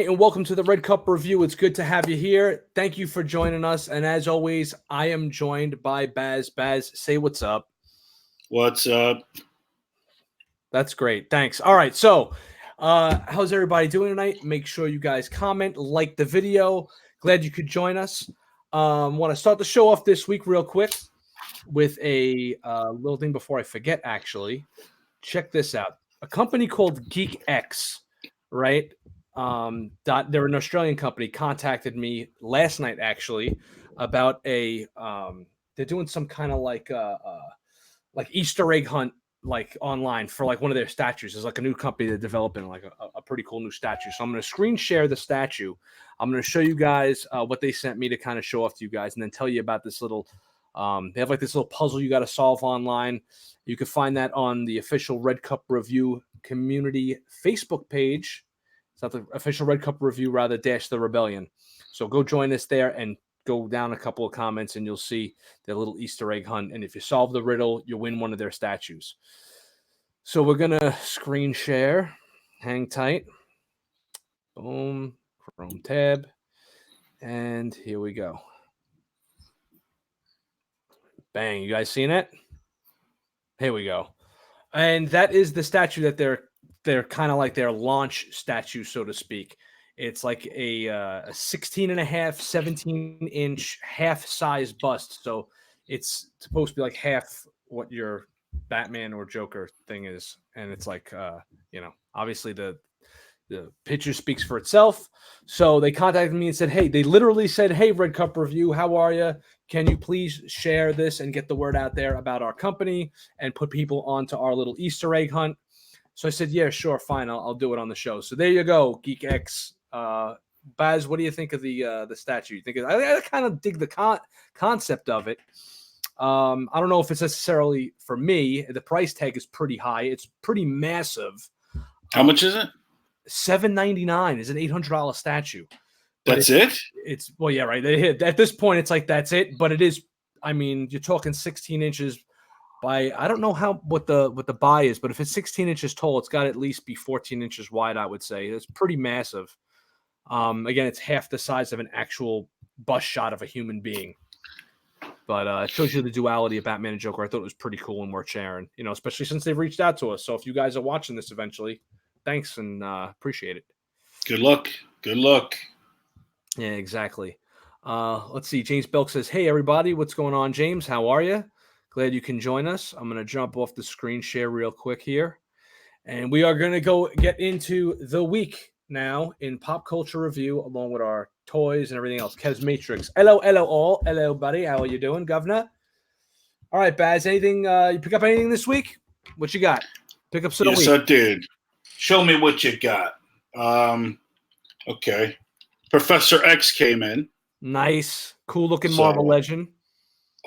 And welcome to the Red Cup Review. It's good to have you here. Thank you for joining us. And as always, I am joined by Baz. Baz, say what's up. What's up? That's great. Thanks. All right. So, how's everybody doing tonight? Make sure you guys comment, like the video. Glad you could join us. Want to start the show off this week real quick with a little thing before I forget, actually. Check this out. A company called Geek X, right? They're an Australian company, contacted me last night actually about a they're doing some kind of like Easter egg hunt like online for like one of their statues. There's like a new company they're developing like a pretty cool new statue. So I'm going to screen share the statue. I'm going to show you guys what they sent me to kind of show off to you guys and then tell you about this little they have like this little puzzle you got to solve online. You can find that on the official Red Cup Review community Facebook page. It's not the official Red Cup Review, rather Dash the Rebellion. So go join us there and go down a couple of comments and you'll see their little Easter egg hunt. And if you solve the riddle, you'll win one of their statues. So we're going to screen share. Hang tight. Boom. Chrome tab. And here we go. Bang. You guys seen it? Here we go. And that is the statue that they're kind of like their launch statue, so to speak. It's like a 16 and a half, 17-inch half-size bust. So it's supposed to be like half what your Batman or Joker thing is. And it's like, obviously the picture speaks for itself. So they contacted me and said, hey, they literally said, hey, Red Cup Review, how are you? Can you please share this and get the word out there about our company and put people onto our little Easter egg hunt? So I said, yeah, sure, fine. I'll do it on the show. So there you go, Geek X. Baz, what do you think of the statue? You think I kind of dig the concept of it. I don't know if it's necessarily for me. The price tag is pretty high. It's pretty massive. How much is it? $799 is an $800 statue. That's it? It's well, yeah, right. At this point, it's like that's it. But it is. I mean, you're talking 16 inches by. I don't know what the buy is, but if it's 16 inches tall, it's got to at least be 14 inches wide. I would say it's pretty massive. Again, it's half the size of an actual bust shot of a human being. But it shows you the duality of Batman and Joker. I thought it was pretty cool and worth sharing. Especially since they've reached out to us. So if you guys are watching this eventually, thanks and appreciate it. Good luck. Good luck. Yeah, exactly. Let's see. James Belk says, hey, everybody. What's going on, James? How are you? Glad you can join us. I'm going to jump off the screen share real quick here. And we are going to go get into the week now in pop culture review along with our toys and everything else. Kev's Matrix. Hello all. Hello, buddy. How are you doing, Governor? All right, Baz. Anything? You pick up anything this week? What you got? Pick up some Yes, I did. Show me what you got. Okay. Professor X came in. Nice. Cool looking Marvel legend.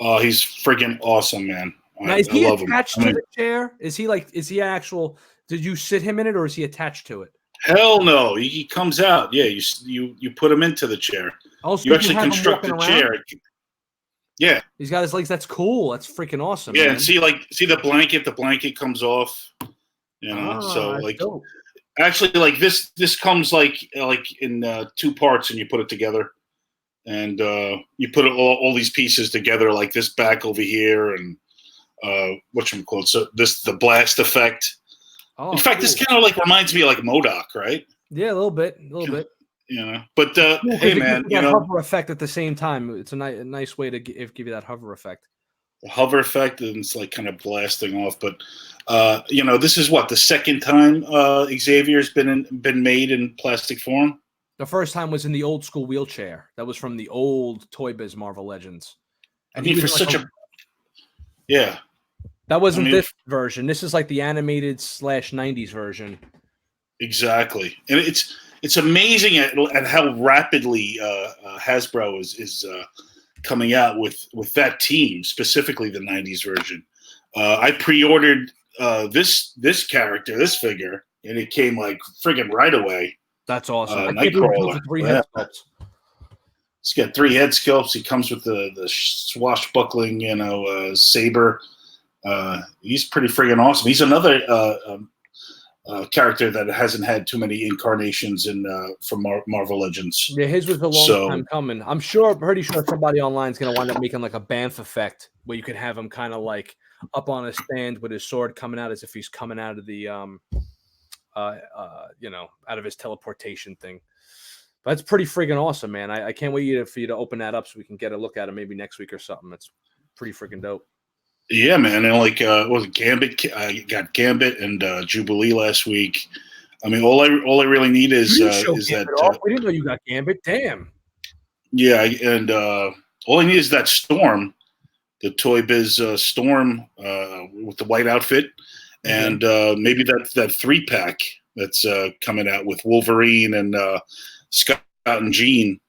Oh, he's freaking awesome, man. Now, is he attached to the chair? Is he actual? Did you sit him in it or is he attached to it? Hell no. He comes out. Yeah, you put him into the chair. Oh, so you actually construct the chair. Yeah. He's got his legs. That's cool. That's freaking awesome. Yeah, man. and see the blanket? The blanket comes off. Dope. Actually, like this comes like in 2 parts, and you put it together, and you put all these pieces together, like this back over here, and whatchamacallit. So the blast effect. Oh, in fact, cool. This kind of like reminds me of like MODOK, right? Yeah, a little bit. But hey, man, hover effect at the same time. It's a nice way to give you that hover effect. The hover effect, and it's like kind of blasting off. But this is what the second time Xavier's been made in plastic form. The first time was in the old school wheelchair. That was from the old Toy Biz Marvel Legends. And for such yeah. That wasn't this version. This is like the animated / 90s version. Exactly, and it's amazing at how rapidly Hasbro is coming out with that team, specifically the 90s version. I pre-ordered this character, this figure, and it came like friggin' right away. That's awesome. Nightcrawler. Head sculpts. He's got 3 head sculpts. He comes with the swashbuckling, saber. He's pretty friggin' awesome. He's another character that hasn't had too many incarnations in from Marvel Legends. Yeah, his was a long time coming. I'm pretty sure somebody online is going to wind up making like a Banff effect where you could have him kind of like up on a stand with his sword coming out as if he's coming out of the out of his teleportation thing. But that's pretty friggin' awesome, man. I can't wait for you to open that up so we can get a look at it maybe next week or something. It's pretty friggin' dope. Yeah, man. And like, was it Gambit? I got Gambit and Jubilee last week. I mean, all I really need is that. We didn't know you got Gambit. Damn. Yeah, and all I need is that Storm, the Toy Biz Storm with the white outfit, and maybe that 3-pack that's coming out with Wolverine and Scott and Jean,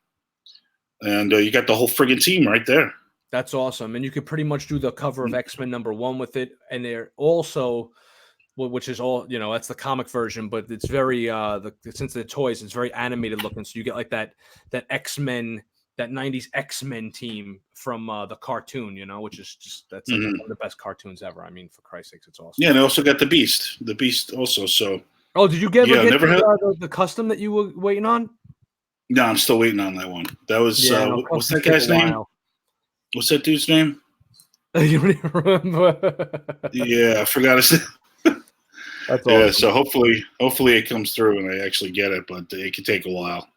and you got the whole friggin' team right there. That's awesome, and you could pretty much do the cover of X-Men #1 with it, and they're also, which is all that's the comic version, but it's very since the toys, it's very animated looking, so you get like that X-Men, that 90s X-Men team from the cartoon, which is just that's like one of the best cartoons ever. I mean, for Christ's sakes, it's awesome. Yeah, and they also got the Beast also. So did you get the custom that you were waiting on? No, I'm still waiting on that one. That was what's that guy's name? What's that dude's name? You don't even remember. Yeah, I forgot his name. That's awesome. Yeah, so hopefully it comes through and I actually get it, but it could take a while,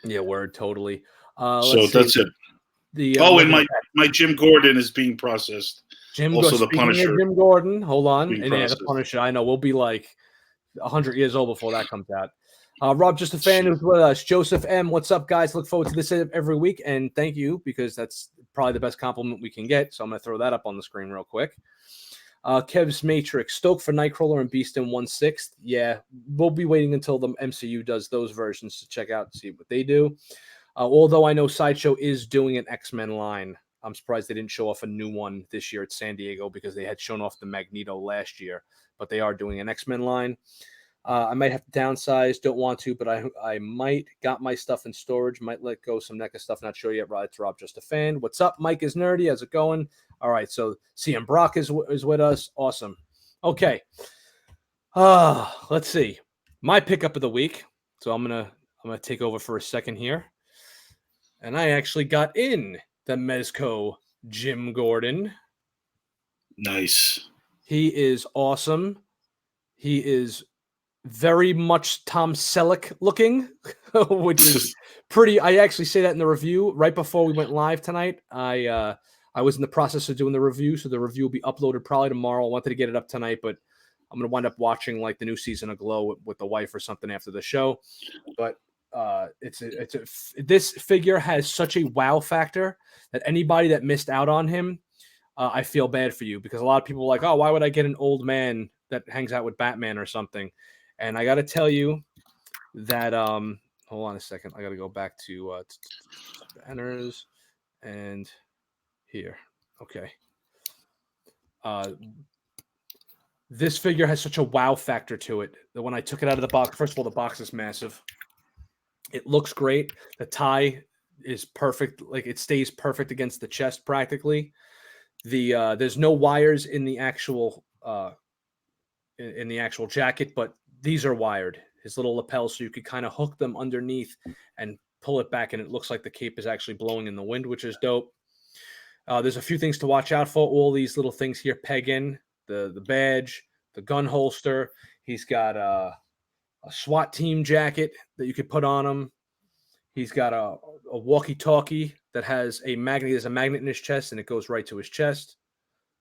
Yeah, word, totally. So that's it. And my Jim Gordon is being processed. Also, the Punisher. Jim Gordon, hold on, and the Punisher. I know we'll be like 100 years old before that comes out. Rob, just a fan who's with us. Joseph M, what's up, guys? Look forward to this every week, and thank you, because that's probably the best compliment we can get. So I'm going to throw that up on the screen real quick. Kev's Matrix, stoked for Nightcrawler and Beast in 1/6. Yeah, we'll be waiting until the MCU does those versions to check out and see what they do. Although I know Sideshow is doing an X-Men line. I'm surprised they didn't show off a new one this year at San Diego, because they had shown off the Magneto last year, but they are doing an X-Men line. I might have to downsize. Don't want to, but I might. Got my stuff in storage. Might let go some NECA stuff. Not sure yet. It's Rob, just a fan. What's up? Mike is nerdy. How's it going? All right. So CM Brock is with us. Awesome. Okay. Let's see. My pickup of the week. So I'm gonna take over for a second here. And I actually got in the Mezco Jim Gordon. Nice. He is awesome. He is very much Tom Selleck looking, which is pretty. I actually say that in the review right before we went live tonight. I was in the process of doing the review, so the review will be uploaded probably tomorrow. I wanted to get it up tonight, but I'm gonna wind up watching like the new season of Glow with the wife or something after the show. But this figure has such a wow factor that anybody that missed out on him, I feel bad for you, because a lot of people are like, oh, why would I get an old man that hangs out with Batman or something? And I got to tell you that, hold on a second. I got to go back to banners and here. Okay. This figure has such a wow factor to it that when I took it out of the box, first of all, the box is massive. It looks great. The tie is perfect. Like, it stays perfect against the chest practically. There's no wires in the actual jacket, but these are wired. His little lapels, so you could kind of hook them underneath and pull it back, and it looks like the cape is actually blowing in the wind, which is dope. There's a few things to watch out for. All these little things here peg in the badge, the gun holster. He's got a SWAT team jacket that you could put on him. He's got a walkie-talkie that has a magnet. There's a magnet in his chest, and it goes right to his chest.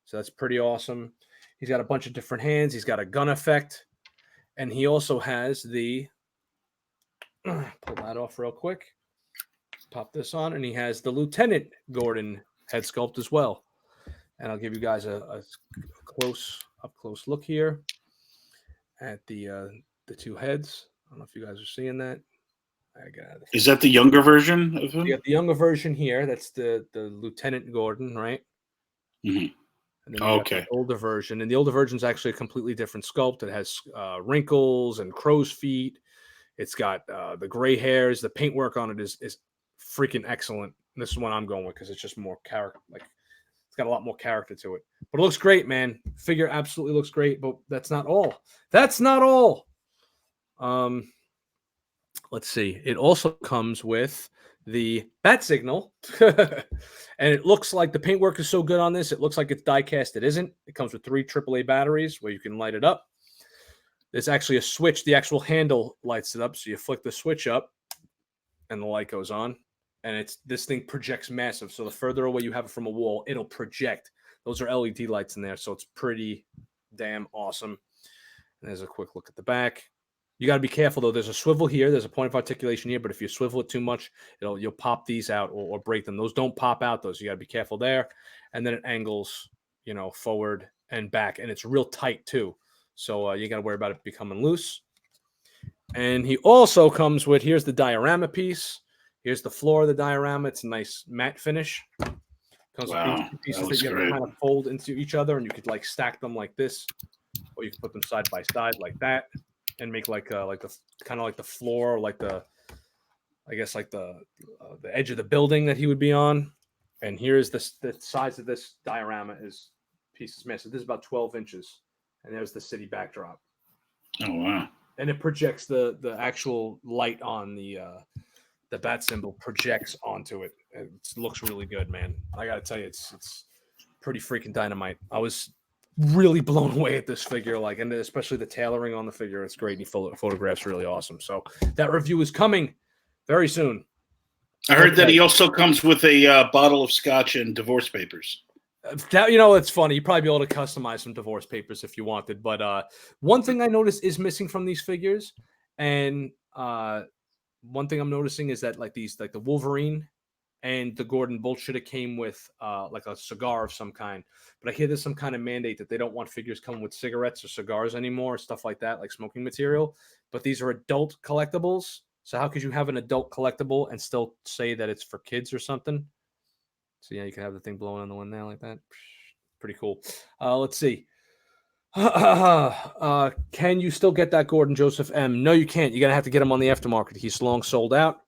So that's pretty awesome. He's got a bunch of different hands. He's got a gun effect. And he also has the, pull that off real quick, pop this on, and he has the Lieutenant Gordon head sculpt as well. And I'll give you guys a close look here at the two heads. I don't know if you guys are seeing that. I got it. Is that the younger version of him? You got the younger version here. That's the Lieutenant Gordon, right? Mm-hmm. And then the older version, and the older version is actually a completely different sculpt. It has wrinkles and crow's feet. It's got the gray hairs. The paintwork on it is freaking excellent. And this is one I'm going with because it's just more character, like It's got a lot more character to it. But it looks great, man. Figure absolutely looks great, but that's not all. That's not all. Let's see. It also comes with the bat signal. And it looks like the paintwork is so good on this. It looks like it's die cast. It isn't. It comes with 3 AAA batteries where you can light it up. There's actually a switch. The actual handle lights it up. So you flick the switch up and the light goes on. And this thing projects massive. So the further away you have it from a wall, it'll project. Those are LED lights in there. So it's pretty damn awesome. And there's a quick look at the back. You got to be careful, though. There's a swivel here. There's a point of articulation here. But if you swivel it too much, you'll pop these out or break them. Those don't pop out, those. You got to be careful there. And then it angles, forward and back. And it's real tight, too. So you got to worry about it becoming loose. And he also comes with, here's the diorama piece. Here's the floor of the diorama. It's a nice matte finish. Comes with 2 pieces that you can kind of fold into each other, and you could stack them like this, or you can put them side by side like that, and make like the kind of like the floor, like the edge of the building that he would be on. And here's the size of this diorama is pieces massive. This is about 12 inches, and there's the city backdrop. Oh wow! And it projects the actual light on the bat symbol projects onto it. It looks really good, man. I gotta tell you, it's pretty freaking dynamite. I was really blown away at this figure, and especially the tailoring on the figure. It's great. And he photographs really awesome. So that review is coming very soon. I heard that he also comes with a bottle of scotch and divorce papers. It's funny. You'd probably be able to customize some divorce papers if you wanted. But one thing I noticed is missing from these figures, and one thing I'm noticing is that the Wolverine and the Gordon both should have came with a cigar of some kind. But I hear there's some kind of mandate that they don't want figures coming with cigarettes or cigars anymore, or stuff like that, like smoking material. But these are adult collectibles. So how could you have an adult collectible and still say that it's for kids or something? So yeah, you can have the thing blowing on the wind now like that. Pretty cool. Let's see. Can you still get that Gordon Joseph M? No, you can't. You're going to have to get him on the aftermarket. He's long sold out.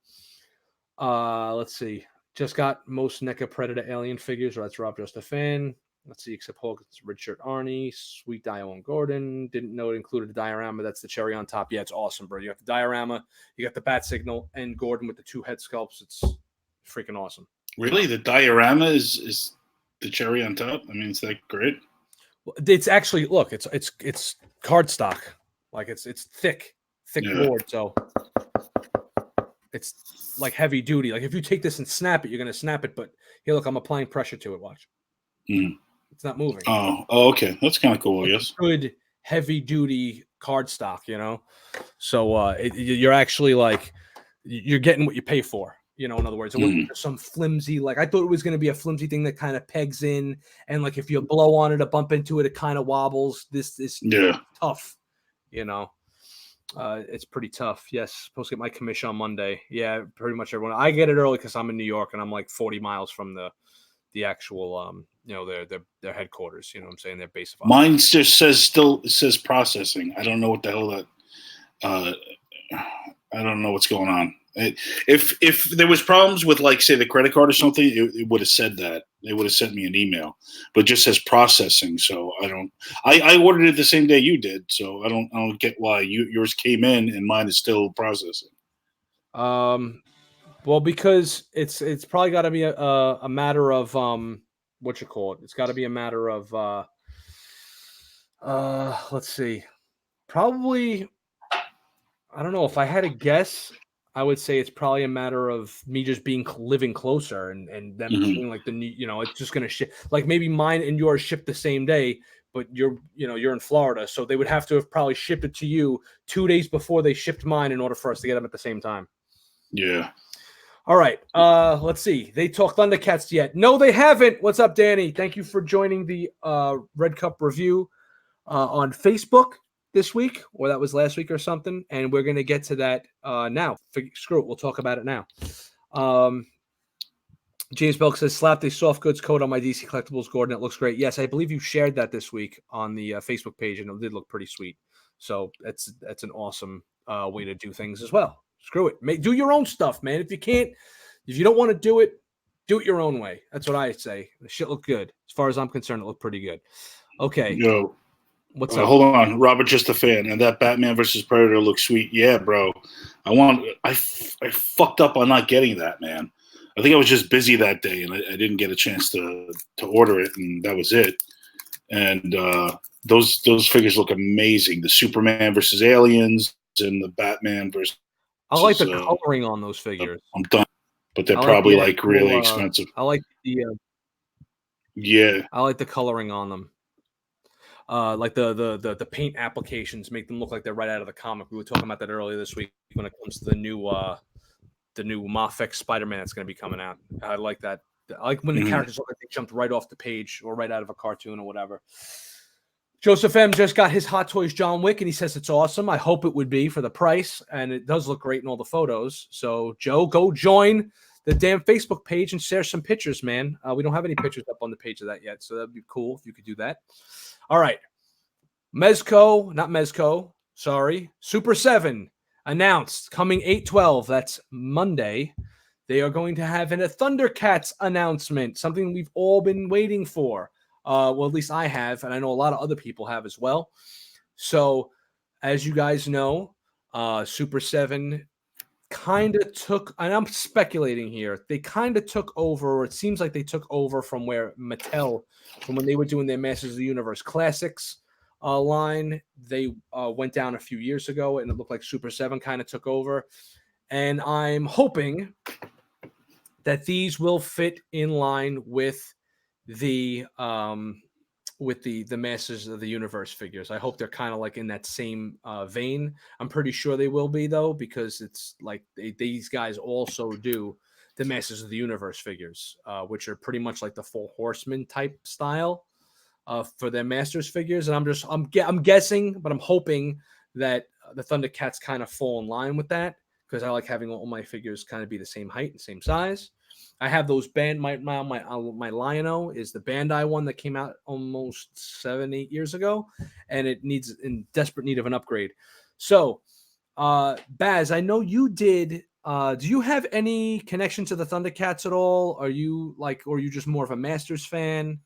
Let's see. Just got most NECA Predator Alien figures. That's Rob Just a Fan. Let's see. Except Hulk, it's Red Shirt Arnie. Sweet Dio and Gordon. Didn't know it included a diorama. That's the cherry on top. Yeah, it's awesome, bro. You got the diorama. You got the bat signal and Gordon with the 2 head sculpts. It's freaking awesome. Really? The diorama is the cherry on top? I mean, it's that great? It's actually, look, it's cardstock. It's thick board. So it's heavy duty. If you take this and snap it, you're going to snap it. But here, look, I'm applying pressure to it. Watch. It's not moving. Oh, okay. That's kind of cool, I guess. Good heavy duty cardstock, So you're actually you're getting what you pay for. In other words, it wasn't some flimsy, I thought it was going to be a flimsy thing that kind of pegs in. And if you blow on it or bump into it, it kind of wobbles. This is tough, it's pretty tough. Yes. Supposed to get my commission on Monday. Yeah. Pretty much everyone. I get it early because I'm in New York and I'm 40 miles from the actual, their headquarters, what I'm saying? Their base of mine just says processing. I don't know what the hell that, I don't know what's going on. If there was problems with say the credit card or something, it would have said that. They would have sent me an email, but it just says processing. So I ordered it the same day you did. So I don't get why yours came in and mine is still processing. Well, because it's probably got to be a matter of what you call it. It's got to be a matter of let's see, probably. I don't know if I had a guess. I would say it's probably a matter of me just living closer and them doing the new, it's just going to ship. Maybe mine and yours ship the same day, but you're in Florida. So they would have to have probably shipped it to you 2 days before they shipped mine in order for us to get them at the same time. Yeah. All right. Let's see. They talk Thundercats yet? No, they haven't. What's up, Danny? Thank you for joining the Red Cup review on Facebook this week, or that was last week or something, and we're going to get to that now. Screw it, we'll talk about it now. James Belk says, slapped a soft goods coat on my DC Collectibles Gordon. It looks great. Yes, I believe you shared that this week on the Facebook page, and it did look pretty sweet. So that's an awesome way to do things as well. Screw it. Do your own stuff, man. If you don't want to do it, Do it your own way. That's what I say. The shit looked good. As far as I'm concerned, it looked pretty good. Okay. Yo, what's up? Hold on, Robert, just a fan, and that Batman versus Predator looks sweet. Yeah, bro. I fucked up on not getting that, man. I think I was just busy that day, and I didn't get a chance to order it, and that was it. And those figures look amazing. The Superman versus aliens and the Batman versus. I like the coloring on those figures. I'm done, but they're probably like really expensive. I like the. Yeah, I like the coloring on them. Like the paint applications make them look like they're right out of the comic. We were talking about that earlier this week when it comes to the new Mafex SpiderMan that's going to be coming out. I like that. I like when the characters look like they jumped right off the page or right out of a cartoon or whatever. Joseph M just got his Hot Toys John Wick, and he says it's awesome. I hope it would be for the price, and it does look great in all the photos. So, Joe, go join the damn Facebook page and share some pictures, man. We don't have any pictures up on the page of that yet, so that'd be cool if you could do that. All right. Super7 announced coming 8/12. That's Monday. They are going to have a Thundercats announcement, something we've all been waiting for. Well, at least I have, and I know a lot of other people have as well. So, as you guys know, Super7 kind of took, and I'm speculating here, they kind of took over, or it seems like they took over from where Mattel, from when they were doing their Masters of the Universe Classics line. They went down a few years ago, and it looked like Super7 kind of took over. And I'm hoping that these will fit in line with the Masters of the Universe figures. I hope they're kind of like in that same vein. I'm pretty sure they will be, though, because it's like these guys also do the Masters of the Universe figures, which are pretty much like the Four Horsemen type style for their Masters figures. And I'm guessing, but I'm hoping that the Thundercats kind of fall in line with that, because I like having all my figures kind of be the same height and same size. I have those my Lion-O is the Bandai one that came out almost 7-8 years ago, and it needs in desperate need of an upgrade. So, Baz, I know you did. Do you have any connection to the Thundercats at all? Are you just more of a Masters fan?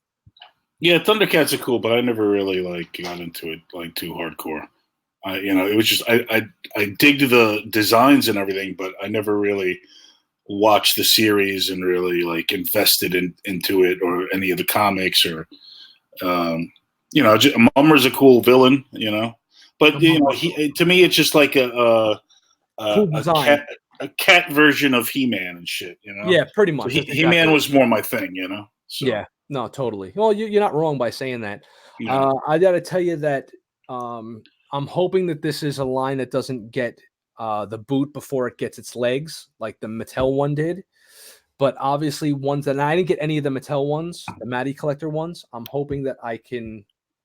Yeah, Thundercats are cool, but I never really got into it too hardcore. It was just I digged the designs and everything, but I never really watched the series and really invested into it or any of the comics or Mumra's a cool villain, but to me it's just like a cat version of HeMan and shit, Yeah, pretty much. So HeMan was more my thing, So. Yeah, no, totally. Well, you're not wrong by saying that. No. I got to tell you that I'm hoping that this is a line that doesn't get the boot before it gets its legs, like the Mattel one did. But obviously, ones that I didn't get any of the Mattel ones, the Matty Collector ones. I'm hoping that I can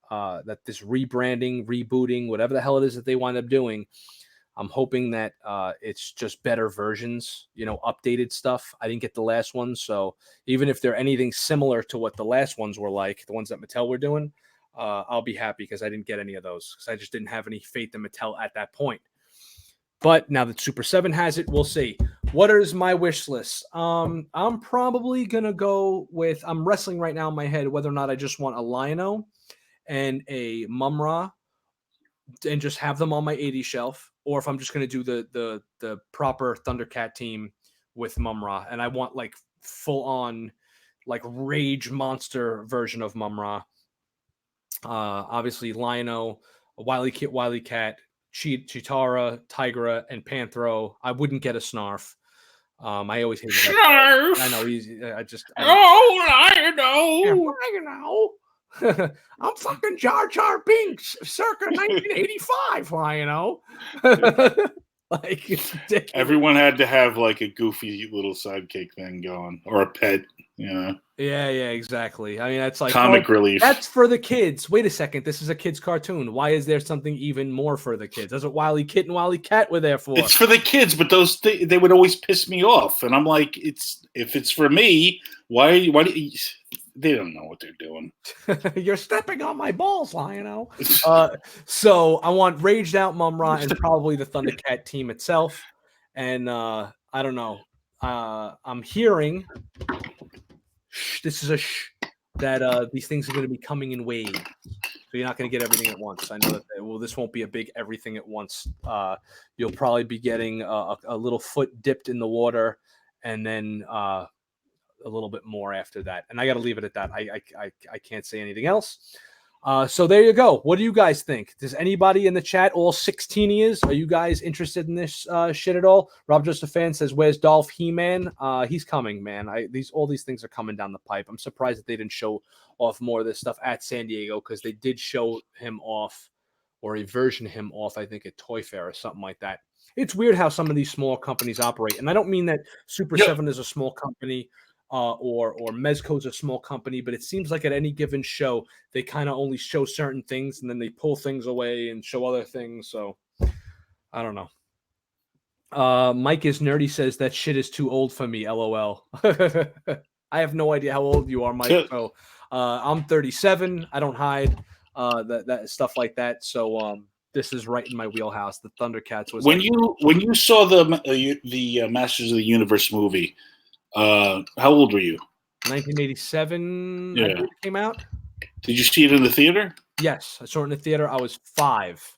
that this rebranding, rebooting, whatever the hell it is that they wind up doing, I'm hoping that it's just better versions, updated stuff. I didn't get the last one, so even if they're anything similar to what the last ones were like, the ones that Mattel were doing, I'll be happy because I didn't get any of those because I just didn't have any faith in Mattel at that point. But now that Super7 has it, we'll see. What is my wish list? I'm probably going to go with, I'm wrestling right now in my head whether or not I just want a Lion-O and a Mumra and just have them on my 80 shelf, or if I'm just going to do the proper Thundercat team with Mumra. And I want full on rage monster version of Mumra. Obviously Lion-O, Wily Cat, Chitara, Tigra, and Panthro. I wouldn't get a Snarf. I always hate that. I know Lion-O. I'm fucking Jar Jar Binks, circa 1985, Lion-O. It's ridiculous. Everyone had to have a goofy little sidekick thing going, or a pet, Yeah, exactly. I mean, that's comic relief. That's for the kids. Wait a second, this is a kids' cartoon. Why is there something even more for the kids? That's what Wily Kit and Wily Cat were there for. It's for the kids, but they would always piss me off, and I'm like, if it's for me, why do you? They don't know what they're doing. You're stepping on my balls, Lion-O. So I want Raged Out Mumra and probably the Thundercat team itself. And I don't know. I'm hearing This is a that these things are going to be coming in waves. So you're not going to get everything at once. I know that this won't be a big everything at once. You'll probably be getting a little foot dipped in the water, and then a little bit more after that. And I got to leave it at that. I can't say anything else. So there you go. What do you guys think? Does anybody in the chat, all 16 years, are you guys interested in this shit at all? Rob Just a Fan says, "Where's Dolph HeMan?" He's coming, man. All these things are coming down the pipe. I'm surprised that they didn't show off more of this stuff at San Diego, because they did show him off, or a version of him off, I think, at Toy Fair or something like that. It's weird how some of these small companies operate, and I don't mean that Super7 is a small company. Or Mezco's a small company, but it seems like at any given show, they kind of only show certain things and then they pull things away and show other things. So I don't know. Mike is nerdy, says that shit is too old for me. LOL. I have no idea how old you are, Mike. So I'm 37. I don't hide that stuff like that. So this is right in my wheelhouse. The Thundercats was when you saw the Masters of the Universe movie. How old were you? 1987. Yeah, it came out. Did you see it in the theater? Yes, I saw it in the theater. I was 5.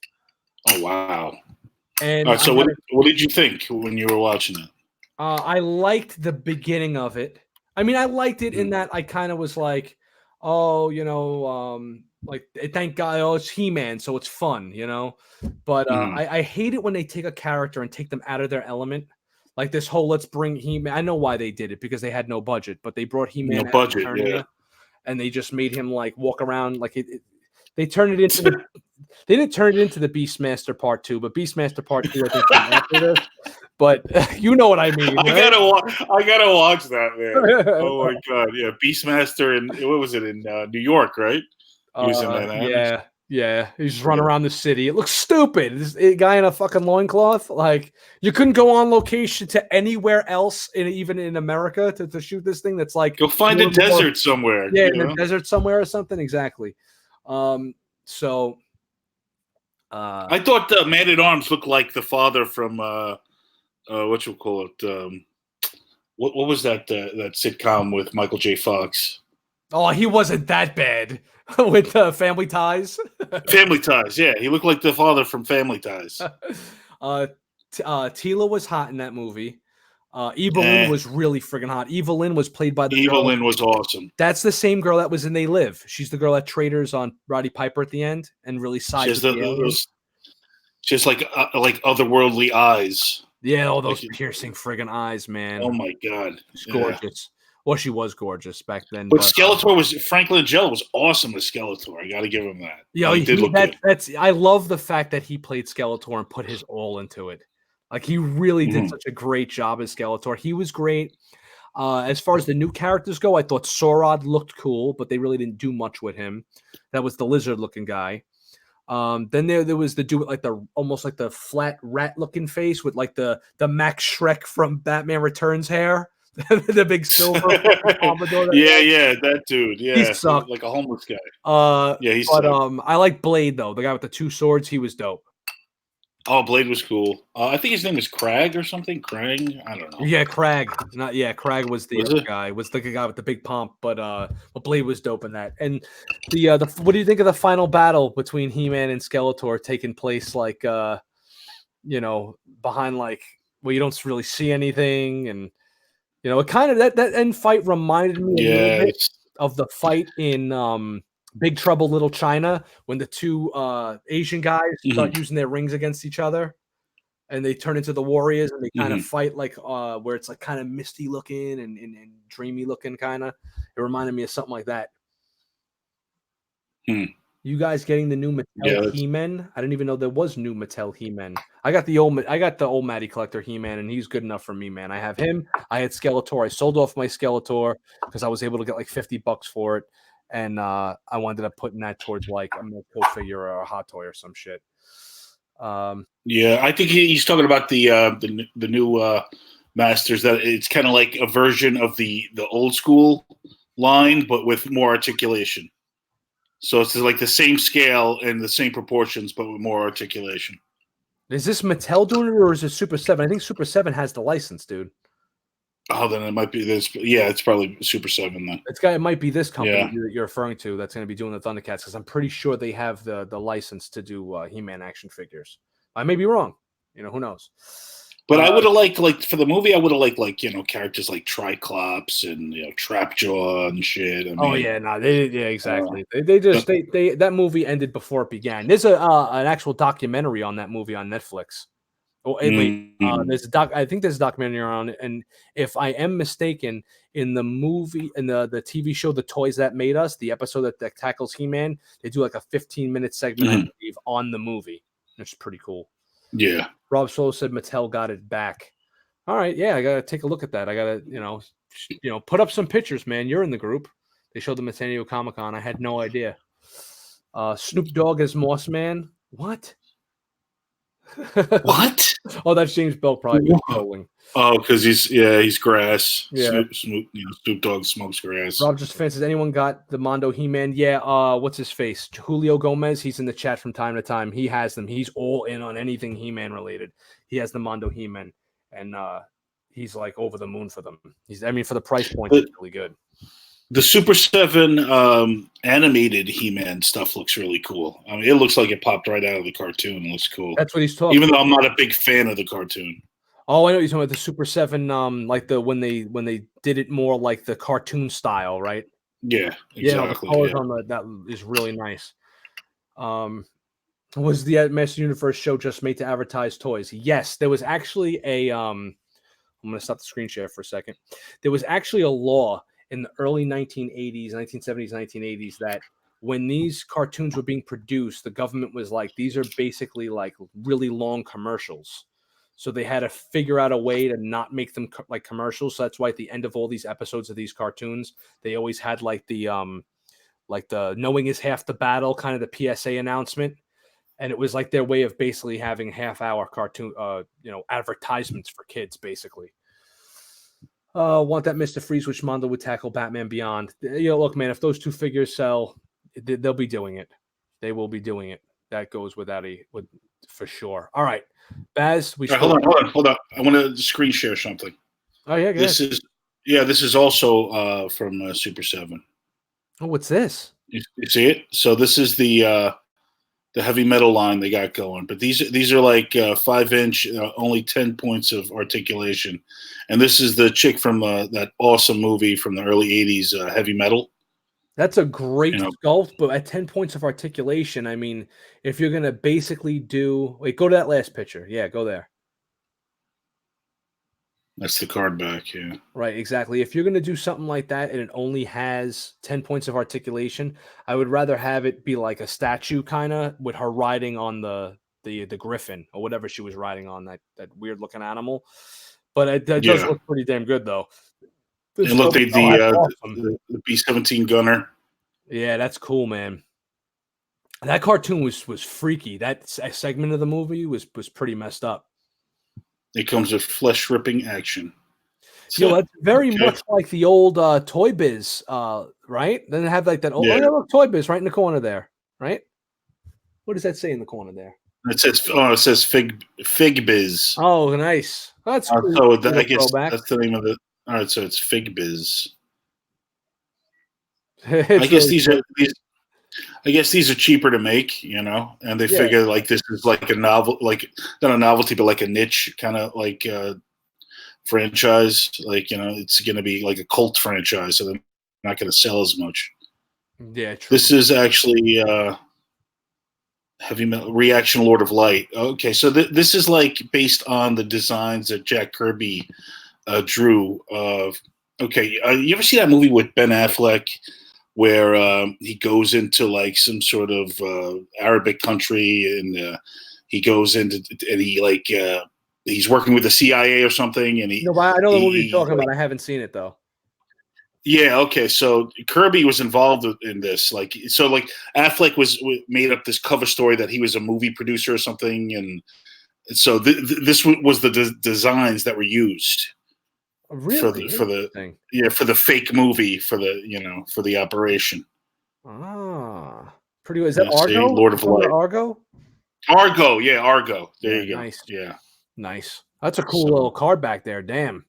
Oh wow! And all right, so what did you think when you were watching it? I liked the beginning of it. I mean, I liked it in that I kind of was like, oh, like thank God, oh, it's He-Man, so it's fun, But I hate it when they take a character and take them out of their element. Like this whole let's bring He-Man. I know why they did it, because they had no budget, but they brought He-Man no budget, and they just made him like walk around like it. They turned it into they didn't turn it into the Beastmaster Part 2, but Beastmaster Part 2 I think came after this. But you know what I mean. Right? I gotta watch that, man. Oh my god, yeah, Beastmaster, and what was it in New York, right? He was in that. Yeah, he's just running around the city. It looks stupid. This guy in a fucking loincloth. Like, you couldn't go on location to anywhere else, even in America, to shoot this thing. That's like, go find a desert somewhere. Yeah, in a desert somewhere or something. Exactly. So I thought Man at Arms looked like the father from what you call it? What was that sitcom with Michael J. Fox? Oh, he wasn't that bad. With Family Ties. Family Ties, yeah. He looked like the father from Family Ties. Tila was hot in that movie. Evelyn was really friggin' hot. Evelyn was played by the Evelyn was awesome. That's the same girl that was in They Live. She's the girl that traders on Roddy Piper at the end and really sides with the aliens. She has like otherworldly eyes. Yeah, all those piercing friggin' eyes, man. Oh my god. She's gorgeous. Well, she was gorgeous back then. But Skeletor was Franklin Jello was awesome as Skeletor. I got to give him that. Yeah, I love the fact that he played Skeletor and put his all into it. Like he really did such a great job as Skeletor. He was great. As far as the new characters go, I thought Sorod looked cool, but they really didn't do much with him. That was the lizard-looking guy. Then there was the dude with like almost like the flat rat-looking face with like the Max Shrek from Batman Returns hair. The big silver that dude. Yeah, he sucked. Like a homeless guy. He sucked. I like Blade though. The guy with the 2 swords, he was dope. Oh, Blade was cool. I think his name is Crag or something. Krang, I don't know. Yeah, Crag. Crag was the other guy. Was the guy with the big pomp, but Blade was dope in that. And the what do you think of the final battle between He-Man and Skeletor taking place like behind like where you don't really see anything, and it kind of that end fight reminded me a little bit of the fight in Big Trouble Little China when the 2 Asian guys start using their rings against each other and they turn into the warriors and they kind of fight like where it's like kind of misty looking and dreamy looking kind of. It reminded me of something like that. You guys getting the new Mattel He-Man? I didn't even know there was new Mattel He-Man. I got the old Matty Collector He-Man, and he's good enough for me, man. I have him. I had Skeletor. I sold off my Skeletor because I was able to get like $50 for it, and I ended up putting that towards like a Mezco figure or a hot toy or some shit. I think he's talking about the new Masters. That it's kind of like a version of the old school line, but with more articulation. So it's like the same scale and the same proportions, but with more articulation. Is this Mattel doing it, or is it Super7? I think Super7 has the license, dude. Oh, then it might be this. Yeah, it's probably Super7 then. It might be this company that you're referring to that's going to be doing the Thundercats, because I'm pretty sure they have the license to do He-Man action figures. I may be wrong. Who knows? But I would have liked for the movie. I would have liked characters like Triclops and Trapjaw and shit. I mean, exactly. They that movie ended before it began. There's an actual documentary on that movie on Netflix. Oh, wait, there's I think there's a documentary on it, and if I am mistaken, in the movie, in the TV show, The Toys That Made Us, the episode that tackles He-Man, they do like a 15-minute segment, I believe, on the movie. It's pretty cool. Yeah. Rob Solo said Mattel got it back. All right, yeah, I gotta take a look at that. I gotta, put up some pictures, man. You're in the group. They showed them at San Diego Comic-Con. I had no idea. Snoop Dogg as Moss Man. What? What? Oh, that's James Bell probably trolling. Oh, because he's grass. Yeah. Snoop Dogg smokes grass. Rob just says, anyone got the Mondo He-Man? Yeah. What's his face? Julio Gomez. He's in the chat from time to time. He has them. He's all in on anything He-Man related. He has the Mondo He-Man, and he's like over the moon for them. For the price point, it's really good. The Super7 animated He-Man stuff looks really cool. I mean, it looks like it popped right out of the cartoon. It looks cool. That's what he's talking Even though I'm not a big fan of the cartoon. Oh, I know what you're talking about. The Super7, like when they did it more like the cartoon style, right? Yeah, exactly. The colors on that is really nice. Was the Master Universe show just made to advertise toys? Yes, there was actually a I'm going to stop the screen share for a second. There was actually a law in the early 1980s, 1970s, 1980s, that when these cartoons were being produced, the government was like, these are basically like really long commercials. So they had to figure out a way to not make them like commercials. So that's why at the end of all these episodes of these cartoons, they always had like the knowing is half the battle, kind of the PSA announcement. And it was like their way of basically having half-hour cartoon, advertisements for kids, basically. Want that Mr. Freeze, which Mondo would tackle Batman Beyond. Look, man, if those two figures sell, they'll be doing it. They will be doing it. That goes for sure. All right, Baz. Hold on. I want to screen share something. Oh yeah, this is also from Super7. Oh, what's this? You see it? So this is the heavy metal line they got going, but these are like 5-inch, only 10 points of articulation, and this is the chick from that awesome movie from the early 80s, Heavy Metal. That's a great sculpt, but at 10 points of articulation, I mean, if you're gonna basically go to that last picture. Yeah, go there. That's the card back, yeah. Right, exactly. If you're going to do something like that and it only has 10 points of articulation, I would rather have it be like a statue kind of with her riding on the griffin or whatever she was riding on, that weird looking animal. But it does look pretty damn good though. And look, the B-17 gunner. Yeah, that's cool, man. That cartoon was freaky. That segment of the movie was pretty messed up. It comes with flesh-ripping action. That's very much like the old Toy Biz, right? Then they have like that old Toy Biz right in the corner there, right? What does that say in the corner there? It says Fig Biz. Oh, nice. That's cool. So I guess that's the name of it. All right, so it's Fig Biz. I guess these are cheaper to make, and they figure like this is like a novel, like not a novelty, but like a niche kind of like franchise. Like, it's going to be like a cult franchise, so they're not going to sell as much. Yeah, true. This is actually Heavy Metal Reaction Lord of Light. Okay, so this is like based on the designs that Jack Kirby drew. You ever see that movie with Ben Affleck, where he goes into like some sort of Arabic country, and he goes into and he's working with the CIA or something, and I know the movie you're talking about. I haven't seen it though. Yeah. Okay. So Kirby was involved in this. Affleck made up this cover story that he was a movie producer or something, and so this was the designs that were used. Really? For the fake movie for the operation. Ah, pretty good. Is that Argo? Lord of Light. Argo? Argo, yeah, Argo. There you go. Nice. Yeah. Nice. That's a cool little card back there. Damn.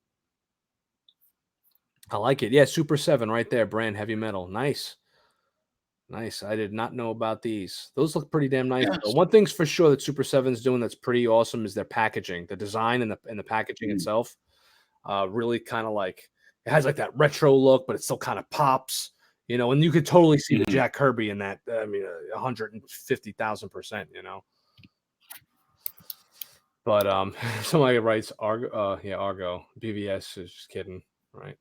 I like it. Yeah, Super7 right there, brand heavy metal. Nice. Nice. I did not know about these. Those look pretty damn nice. Yes. Though. One thing's for sure that Super7's doing that's pretty awesome is their packaging, the design and the packaging itself. Really kind of like it has like that retro look, but it still kind of pops, you know. And you could totally see the Jack Kirby in that. I mean, 150,000%, you know. But somebody writes Argo. Yeah, Argo. BVS is just kidding, right?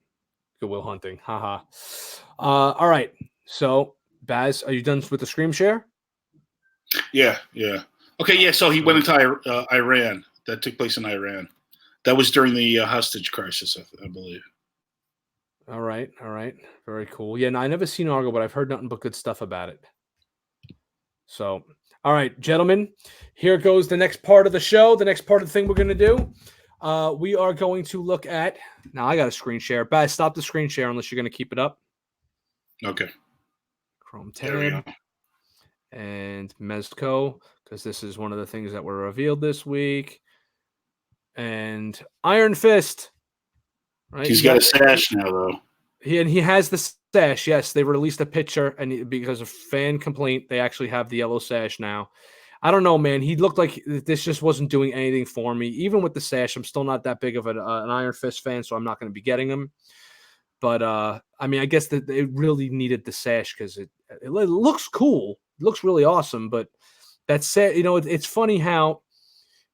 Goodwill Hunting. Haha. All right. So, Baz, are you done with the screen share? Yeah. Okay, yeah. So he went into Iran. That took place in Iran. That was during the hostage crisis, I believe. All right. Very cool. Yeah, no, I never seen Argo, but I've heard nothing but good stuff about it. So, all right, gentlemen, here goes the next part of the show. The next part of the thing we're going to do. We are going to look at. Now, I got a screen share. Baz, stop the screen share unless you're going to keep it up. Okay. Chrome tab. And Mezco, because this is one of the things that were revealed this week. And Iron Fist. Right? He's got a sash now, though. He has the sash. Yes, they released a picture, and because of fan complaint, they actually have the yellow sash now. I don't know, man. He looked like this just wasn't doing anything for me. Even with the sash, I'm still not that big of an Iron Fist fan, so I'm not going to be getting him. But I mean, I guess that they really needed the sash because it looks cool. It looks really awesome. But that said, you know, it's funny how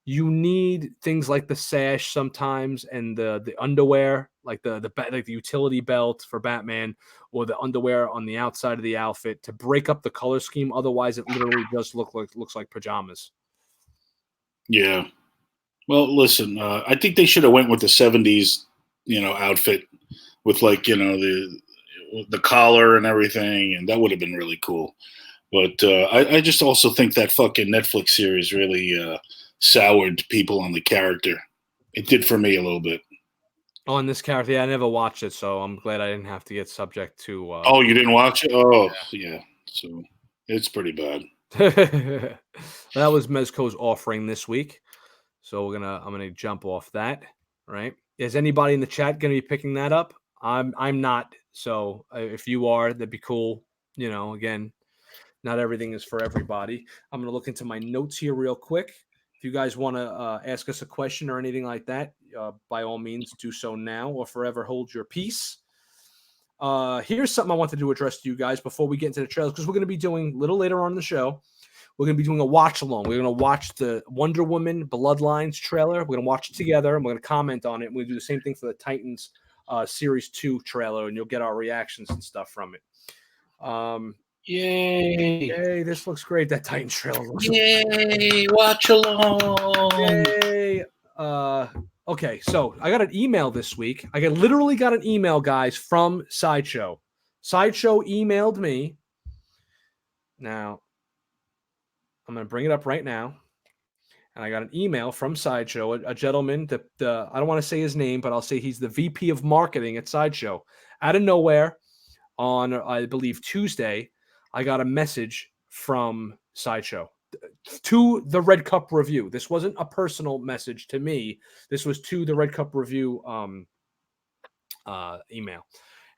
you need things like the sash sometimes and the underwear, like the utility belt for Batman, or the underwear on the outside of the outfit to break up the color scheme. Otherwise, it literally just looks like pajamas. Yeah. Well, listen, I think they should have went with the 70s, you know, outfit with like, you know, the collar and everything, and that would have been really cool. But I just also think that fucking Netflix series really soured people on the character. It did for me a little bit. On this character, yeah, I never watched it, so I'm glad I didn't have to get subject to. Oh, you didn't watch it? Oh, yeah. So it's pretty bad. That was Mezco's offering this week, so I'm gonna jump off that. Right? Is anybody in the chat gonna be picking that up? I'm not. So if you are, that'd be cool. You know, again, not everything is for everybody. I'm gonna look into my notes here real quick. If you guys want to ask us a question or anything like that, by all means, do so now or forever hold your peace. Here's something I wanted to address to you guys before we get into the trailers, because we're going to be doing a little later on in the show. We're going to be doing a watch along. We're going to watch the Wonder Woman Bloodlines trailer. We're going to watch it together, and we're going to comment on it. We're going to do the same thing for the Titans Series 2 trailer, and you'll get our reactions and stuff from it. Yay, this looks great. That Titans trailer looks Yay, watch along. Yay. Okay, so I got an email this week. I literally got an email, guys, from Sideshow. Sideshow emailed me. Now, I'm going to bring it up right now. And I got an email from Sideshow, a gentleman that I don't want to say his name, but I'll say he's the VP of marketing at Sideshow. Out of nowhere, on, I believe, Tuesday, I got a message from Sideshow to the Red Cup Review. This wasn't a personal message to me. This was to the Red Cup Review email.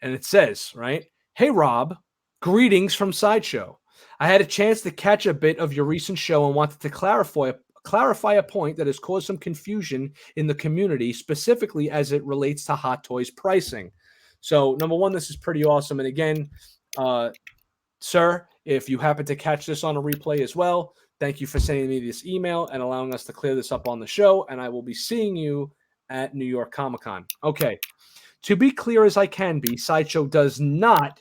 And it says, right, "Hey, Rob, greetings from Sideshow. I had a chance to catch a bit of your recent show and wanted to clarify a point that has caused some confusion in the community, specifically as it relates to Hot Toys pricing." So, number one, this is pretty awesome. And again, sir, if you happen to catch this on a replay as well, thank you for sending me this email and allowing us to clear this up on the show. And I will be seeing you at New York Comic-Con. Okay. To be clear as I can be, Sideshow does not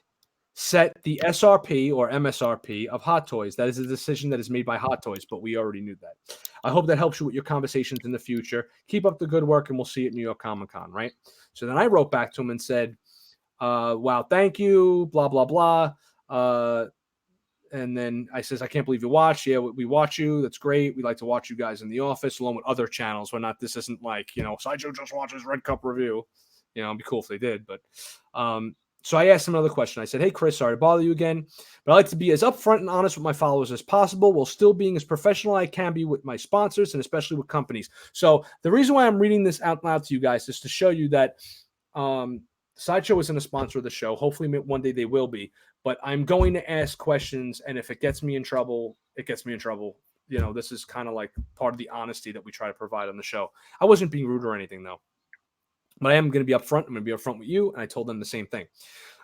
set the SRP or MSRP of Hot Toys. That is a decision that is made by Hot Toys, but we already knew that. I hope that helps you with your conversations in the future. Keep up the good work, and we'll see you at New York Comic-Con, right? So then I wrote back to him and said, wow, thank you, blah, blah, blah. And then I says, I can't believe you watch. Yeah, we watch you. That's great. We like to watch you guys in the office along with other channels. This isn't like, you know, Sideshow just watches Red Cup Review. You know, it'd be cool if they did. But so I asked him another question. I said, "Hey, Chris, sorry to bother you again, but I like to be as upfront and honest with my followers as possible while still being as professional as I can be with my sponsors and especially with companies." So the reason why I'm reading this out loud to you guys is to show you that Sideshow isn't a sponsor of the show. Hopefully one day they will be. But I'm going to ask questions, and if it gets me in trouble, it gets me in trouble. You know, this is kind of like part of the honesty that we try to provide on the show. I wasn't being rude or anything, though. But I am going to be upfront. I'm going to be upfront with you, and I told them the same thing.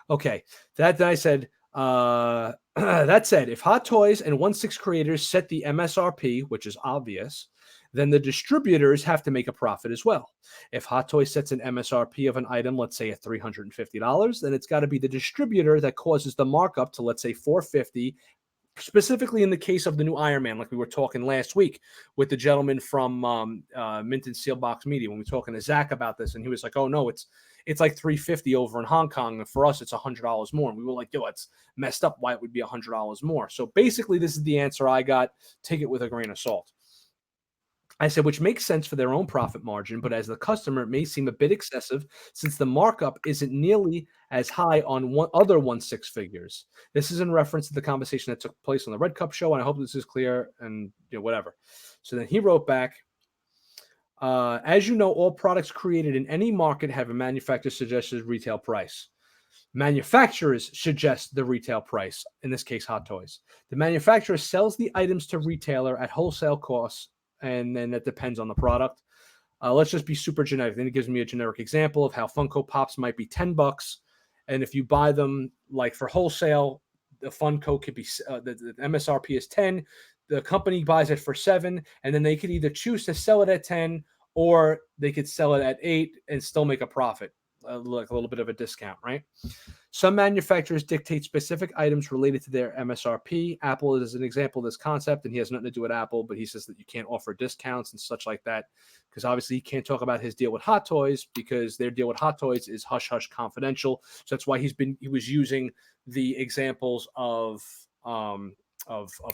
Okay, then I said, that said, if Hot Toys and 1/6 creators set the MSRP, which is obvious, then the distributors have to make a profit as well. If Hot Toys sets an MSRP of an item, let's say at $350, then it's got to be the distributor that causes the markup to, let's say, $450. Specifically in the case of the new Iron Man, like we were talking last week with the gentleman from Mint and Seal Box Media, when we were talking to Zach about this, and he was like, "Oh no, it's like $350 over in Hong Kong, and for us it's $100 more." And we were like, "Yo, it's messed up. Why it would be $100 more?" So basically, this is the answer I got. Take it with a grain of salt. I said, which makes sense for their own profit margin, but as the customer, it may seem a bit excessive since the markup isn't nearly as high on other 1/6 figures. This is in reference to the conversation that took place on the Red Cup show, and I hope this is clear and whatever. So then he wrote back, as you know, all products created in any market have a manufacturer's suggested retail price. Manufacturers suggest the retail price, in this case, Hot Toys. The manufacturer sells the items to retailer at wholesale costs, and then that depends on the product. Let's just be super generic. Then it gives me a generic example of how Funko Pops might be $10, and if you buy them like for wholesale, the Funko could be the MSRP is 10. The company buys it for 7, and then they could either choose to sell it at 10 or they could sell it at 8 and still make a profit, like a little bit of a discount, right? Some manufacturers dictate specific items related to their MSRP. Apple is an example of this concept, and he has nothing to do with Apple, but he says that you can't offer discounts and such like that because obviously he can't talk about his deal with Hot Toys because their deal with Hot Toys is hush-hush confidential. So that's why he was using the examples of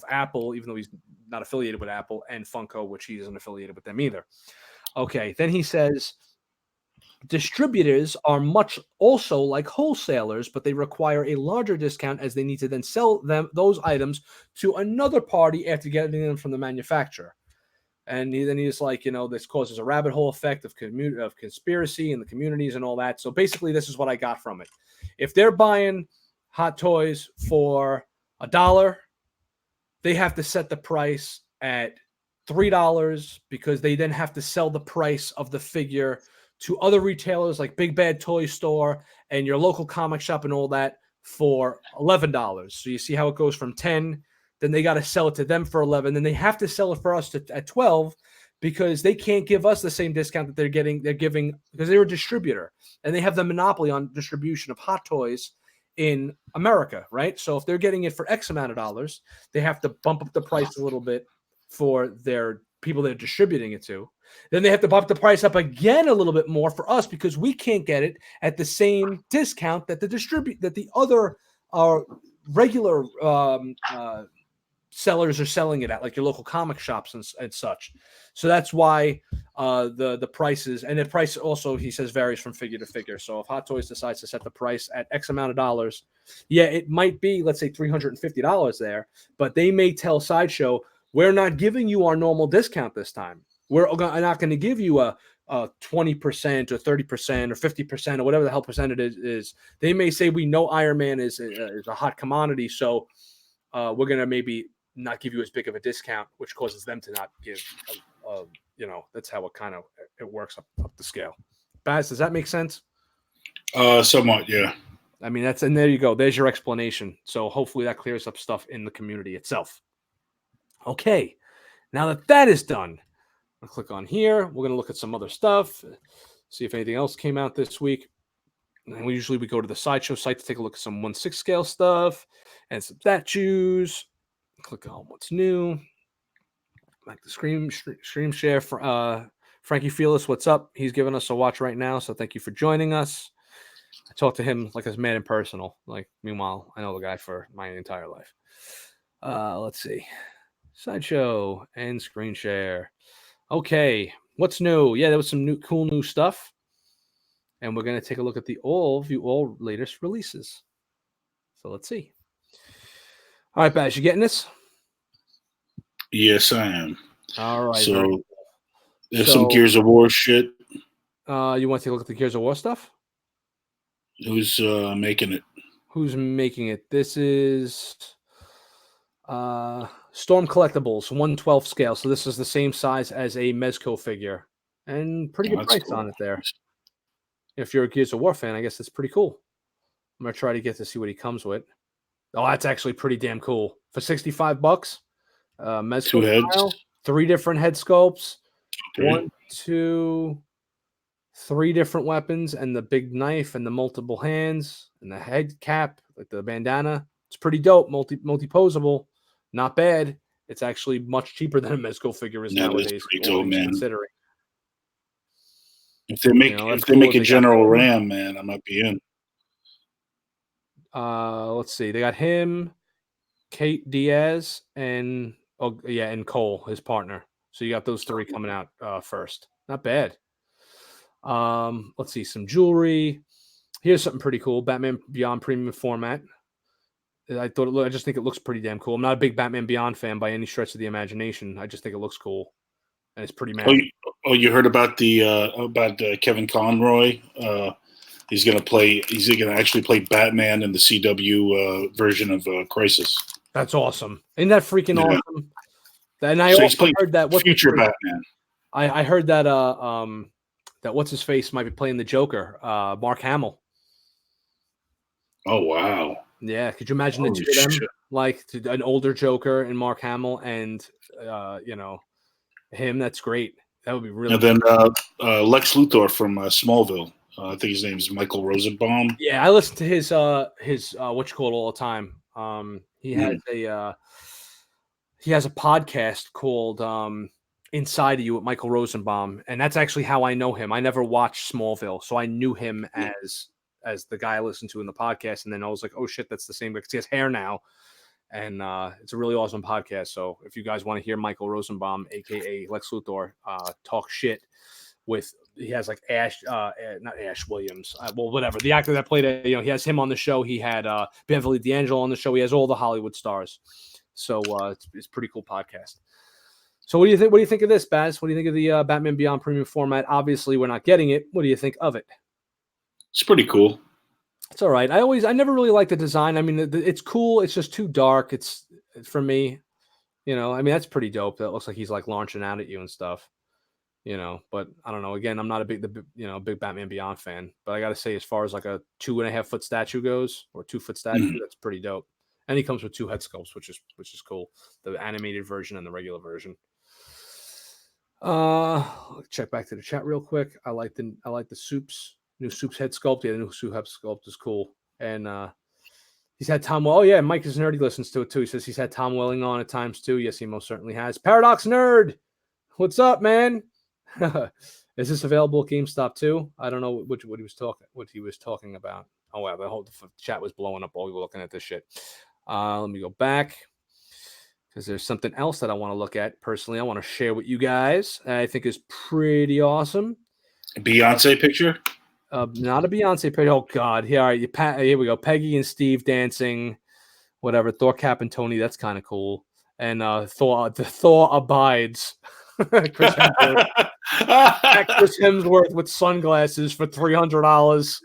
Apple, even though he's not affiliated with Apple, and Funko, which he isn't affiliated with them either. Okay, then he says, distributors are much also like wholesalers, but they require a larger discount as they need to then sell those items to another party after getting them from the manufacturer. And then he's like, this causes a rabbit hole effect of conspiracy in the communities and all that. So basically, this is what I got from it. If they're buying Hot Toys for $1, they have to set the price at $3 because they then have to sell the price of the figure to other retailers like Big Bad Toy Store and your local comic shop and all that for $11. So you see how it goes from 10, then they got to sell it to them for 11, then they have to sell it for us at 12 because they can't give us the same discount that they're giving because they're a distributor and they have the monopoly on distribution of Hot Toys in America, right? So if they're getting it for X amount of dollars, they have to bump up the price a little bit for their people they're distributing it to. Then they have to bump the price up again a little bit more for us because we can't get it at the same discount that the other regular sellers are selling it at, like your local comic shops and such. So that's why the prices, and the price also, he says, varies from figure to figure. So if Hot Toys decides to set the price at X amount of dollars, yeah, it might be, let's say, $350 there, but they may tell Sideshow, we're not giving you our normal discount this time. We're not going to give you a 20% or 30% or 50% or whatever the hell percentage is. They may say, we know Iron Man is a hot commodity, so we're going to maybe not give you as big of a discount, which causes them to not give, that's how it works up the scale. Baz, does that make sense? Somewhat, yeah. I mean, and there you go. There's your explanation. So hopefully that clears up stuff in the community itself. Okay, now that is done, I'll click on here. We're going to look at some other stuff, see if anything else came out this week. And we go to the Sideshow site to take a look at some 1/6 scale stuff and some statues. Click on what's new. Like the stream share for Frankie Fearless. What's up? He's giving us a watch right now, so thank you for joining us. I talked to him like a man in personal. Like, meanwhile, I know the guy for my entire life. Let's see. Sideshow and screen share. Okay, what's new? Yeah, there was some cool new stuff. And we're going to take a look at all latest releases. So let's see. All right, Baz, you getting this? Yes, I am. All right. So there's some Gears of War shit. You want to take a look at the Gears of War stuff? Who's making it? Who's making it? This is Storm Collectibles, 1/12 scale. So this is the same size as a Mezco figure. And pretty good price on it there. If you're a Gears of War fan, I guess that's pretty cool. I'm going to try to get to see what he comes with. Oh, that's actually pretty damn cool. For $65, Mezco 2 heads. style, 3 different head sculpts. Okay. 1, 2, 3 different weapons, and the big knife, and the multiple hands, and the head cap, like the bandana. It's pretty dope. Multi-posable. Not bad. It's actually much cheaper than a Mezco figure is nowadays. Pretty dope, man. Considering. If they make a General Ram, man, I might be in. Let's see. They got him, Kate Diaz, and and Cole, his partner. So you got those 3 coming out first. Not bad. Let's see, some jewelry. Here's something pretty cool. Batman Beyond premium format. I just think it looks pretty damn cool. I'm not a big Batman Beyond fan by any stretch of the imagination. I just think it looks cool, and it's pretty mad. You heard about the Kevin Conroy? He's gonna actually play Batman in the CW version of Crisis. That's awesome. Isn't that freaking awesome? And I also heard that future Batman. I heard that that what's his face might be playing the Joker, Mark Hamill. Oh wow. Yeah, could you imagine the 2 of them, like an older Joker and Mark Hamill, and him? That's great. That would be really. And then Lex Luthor from Smallville. I think his name is Michael Rosenbaum. Yeah, I listen to his what you call it all the time. He has a podcast called Inside of You with Michael Rosenbaum, and that's actually how I know him. I never watched Smallville, so I knew him as the guy I listened to in the podcast, and then I was like, oh shit, that's the same guy. He has hair now, and it's a really awesome podcast. So if you guys want to hear Michael Rosenbaum, aka Lex Luthor, talk shit with, he has like not Ash Williams, well, whatever, the actor that played it, he has him on the show. He had Beverly D'Angelo on the show. He has all the Hollywood stars. So it's a pretty cool podcast. So what do you think? What do you think of this, Baz? What do you think of the Batman Beyond premium format? Obviously, we're not getting it. What do you think of it? It's pretty cool. It's all right. I never really liked the design. I mean, it's cool. It's just too dark. It's for me. I mean, that's pretty dope. That looks like he's like launching out at you and stuff. But I don't know. Again, I'm not a big Batman Beyond fan. But I got to say, as far as like a 2.5 foot statue goes, or 2 foot statue, that's pretty dope. And he comes with 2 head sculpts, which is cool. The animated version and the regular version. Check back to the chat real quick. I like the new Soup's head sculpt. Yeah, the new Soup head sculpt is cool. And he's had Tom. Oh yeah, Mike is nerdy. Listens to it too. He says he's had Tom Welling on at times too. Yes, he most certainly has. Paradox Nerd, what's up, man? Is this available at GameStop too? I don't know what he was talking about. Oh wow, the whole chat was blowing up while we were looking at this shit. Let me go back, because there's something else that I want to look at personally. I want to share with you guys. I think is pretty awesome. A Beyonce picture? Not a Beyonce picture. Oh God! Here, all right, here we go. Peggy and Steve dancing, whatever. Thor, Cap, and Tony. That's kind of cool. And Thor abides. Chris Hemsworth with sunglasses for $300.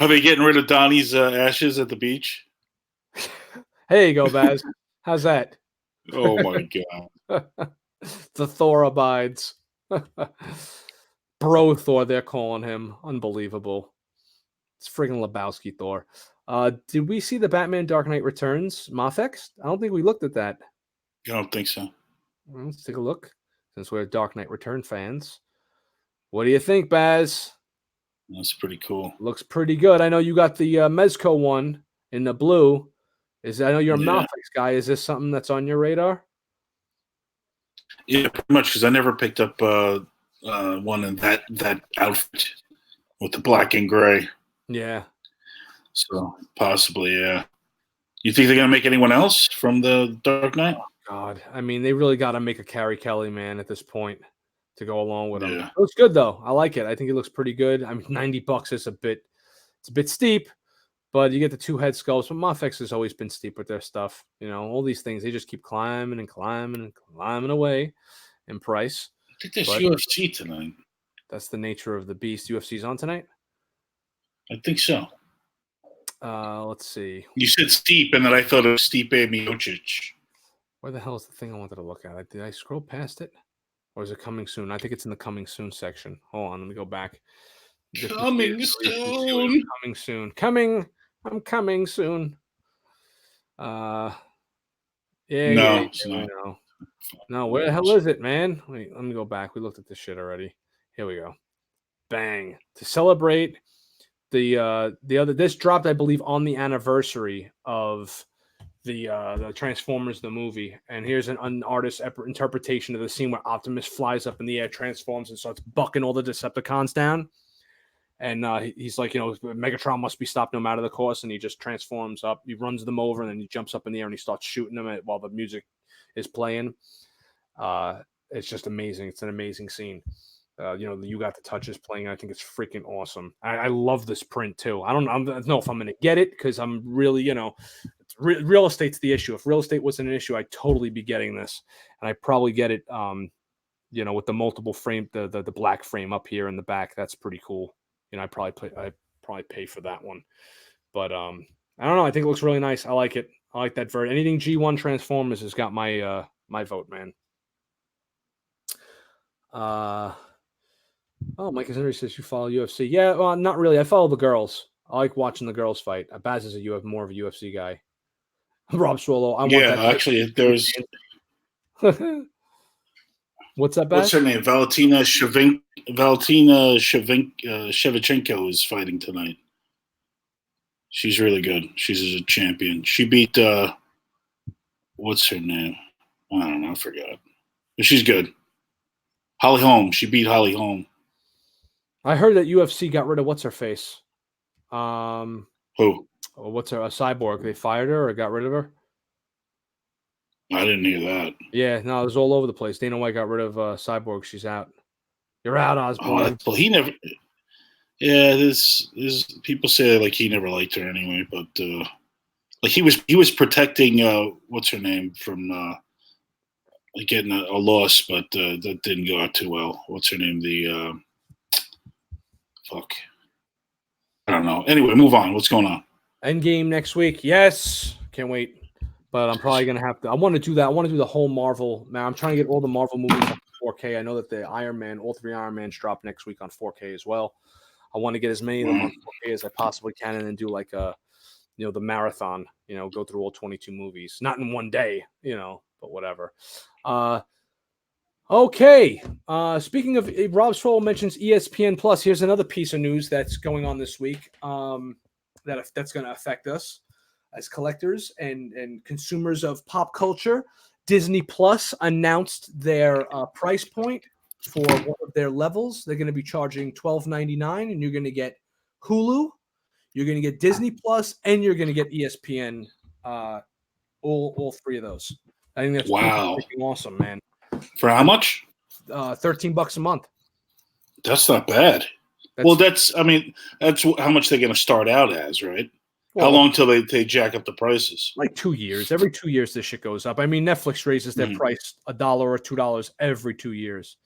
Are they getting rid of Donnie's ashes at the beach? There you go, Baz. How's that? Oh my God. The Thor abides. Bro Thor, they're calling him. Unbelievable. It's friggin' Lebowski Thor. Did we see the Batman Dark Knight Returns Mafex? I don't think we looked at that. I don't think so. Well, let's take a look, since we're Dark Knight Return fans. What do you think, Baz? That's pretty cool. Looks pretty good. I know you got the Mezco one in the blue. I know you're a Mafex guy. Is this something that's on your radar? Yeah, pretty much, because I never picked up one in that outfit with the black and gray. Yeah. So possibly, yeah. You think they're gonna make anyone else from the Dark Knight? Oh, God, I mean, they really got to make a Carrie Kelly, man, at this point to go along with him. Yeah. It looks good though. I like it. I think it looks pretty good. I mean, $90 is it's a bit steep, but you get the 2 head sculpts. But Mafex has always been steep with their stuff. All these things, they just keep climbing and climbing and climbing away in price. I think there's UFC tonight. That's the nature of the beast. UFC's on tonight? I think so. Let's see. You said Stipe, and then I thought of Stipe Miocic. Where the hell is the thing I wanted to look at? Did I scroll past it? Or is it coming soon? I think it's in the coming soon section. Hold on, let me go back. Coming soon. Coming soon. Coming. I'm coming soon. Yeah. No, where the hell is it, man? Wait, let me go back. We looked at this shit already. Here we go. Bang. To celebrate this dropped, I believe, on the anniversary of the Transformers the movie. And here's an artist's interpretation of the scene where Optimus flies up in the air, transforms, and starts bucking all the Decepticons down. And he's like, Megatron must be stopped no matter the cost. And he just transforms up. He runs them over, and then he jumps up in the air and he starts shooting them while the music is playing. It's just amazing. It's an amazing scene. You Got the Touches playing. I think it's freaking awesome. I love this print too. I don't know if I'm going to get it because I'm really, real estate's the issue. If real estate wasn't an issue, I'd totally be getting this. And I'd probably get it, with the multiple frame, the black frame up here in the back. That's pretty cool. I'd probably pay for that one. But I don't know. I think it looks really nice. I like it. I like that version. Anything G1 Transformers has got my my vote, man. Mike Henry says you follow UFC. Yeah, well, not really. I follow the girls. I like watching the girls fight. Baz is more of a UFC guy. Rob Swallow. Actually, there's. What's that, Baz? What's her name? Valentina Shevchenko is fighting tonight. She's really good. She's a champion. She beat what's her name? I don't know. I forgot. But she's good. Holly Holm. She beat Holly Holm. I heard that UFC got rid of what's her face. Who? What's her? A Cyborg. They fired her or got rid of her. I didn't hear that. Yeah, no, it was all over the place. Dana White got rid of Cyborg. She's out. You're out, Osborne. Well, he never. Yeah, there's people say like he never liked her anyway, but like he was protecting what's her name from getting a loss, but that didn't go out too well. What's her name? The fuck. I don't know. Anyway, move on. What's going on? Endgame next week. Yes, can't wait. But I'm probably gonna have to. I want to do that. I want to do the whole Marvel. Man, I'm trying to get all the Marvel movies on 4K. I know that the Iron Man, all 3 Iron Mans drop next week on 4K as well. I want to get as many of them on 4K as I possibly can, and then do like the marathon. Go through all 22 movies, not in one day. But whatever. Okay. Speaking of, Rob Stroll mentions ESPN Plus. Here's another piece of news that's going on this week. That's going to affect us as collectors and consumers of pop culture. Disney Plus announced their price point for one of their levels. They're going to be charging $12.99, and you're going to get Hulu, you're going to get Disney Plus, and you're going to get ESPN. All 3 of those. I think that's freaking awesome, man. For how much? $13 a month. That's not bad. That's how much they're going to start out as, right? How long till they jack up the prices? Like 2 years. Every 2 years, this shit goes up. I mean, Netflix raises their price $1 or $2 every 2 years.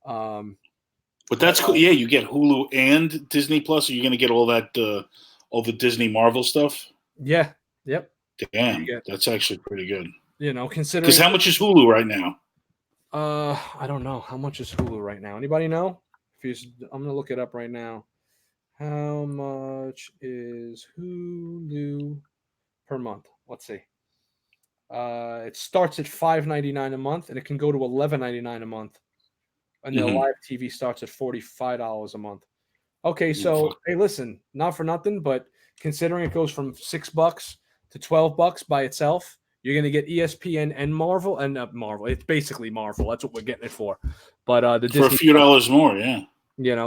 But that's cool. Yeah, you get Hulu and Disney Plus. Are you going to get all that, all the Disney Marvel stuff? Yeah. Yep. Damn, that's actually pretty good. Considering because how much is Hulu right now? I don't know. How much is Hulu right now? Anybody know? I'm gonna look it up right now. How much is Hulu per month? Let's see. It starts at $5.99 a month, and it can go to $11.99 a month. And the live TV starts at $45 a month. Okay, so hey, listen, not for nothing, but considering it goes from $6 to $12 by itself, you're going to get ESPN and Marvel, and Marvel. It's basically Marvel. That's what we're getting it for. But the Disney for a few dollars more, yeah.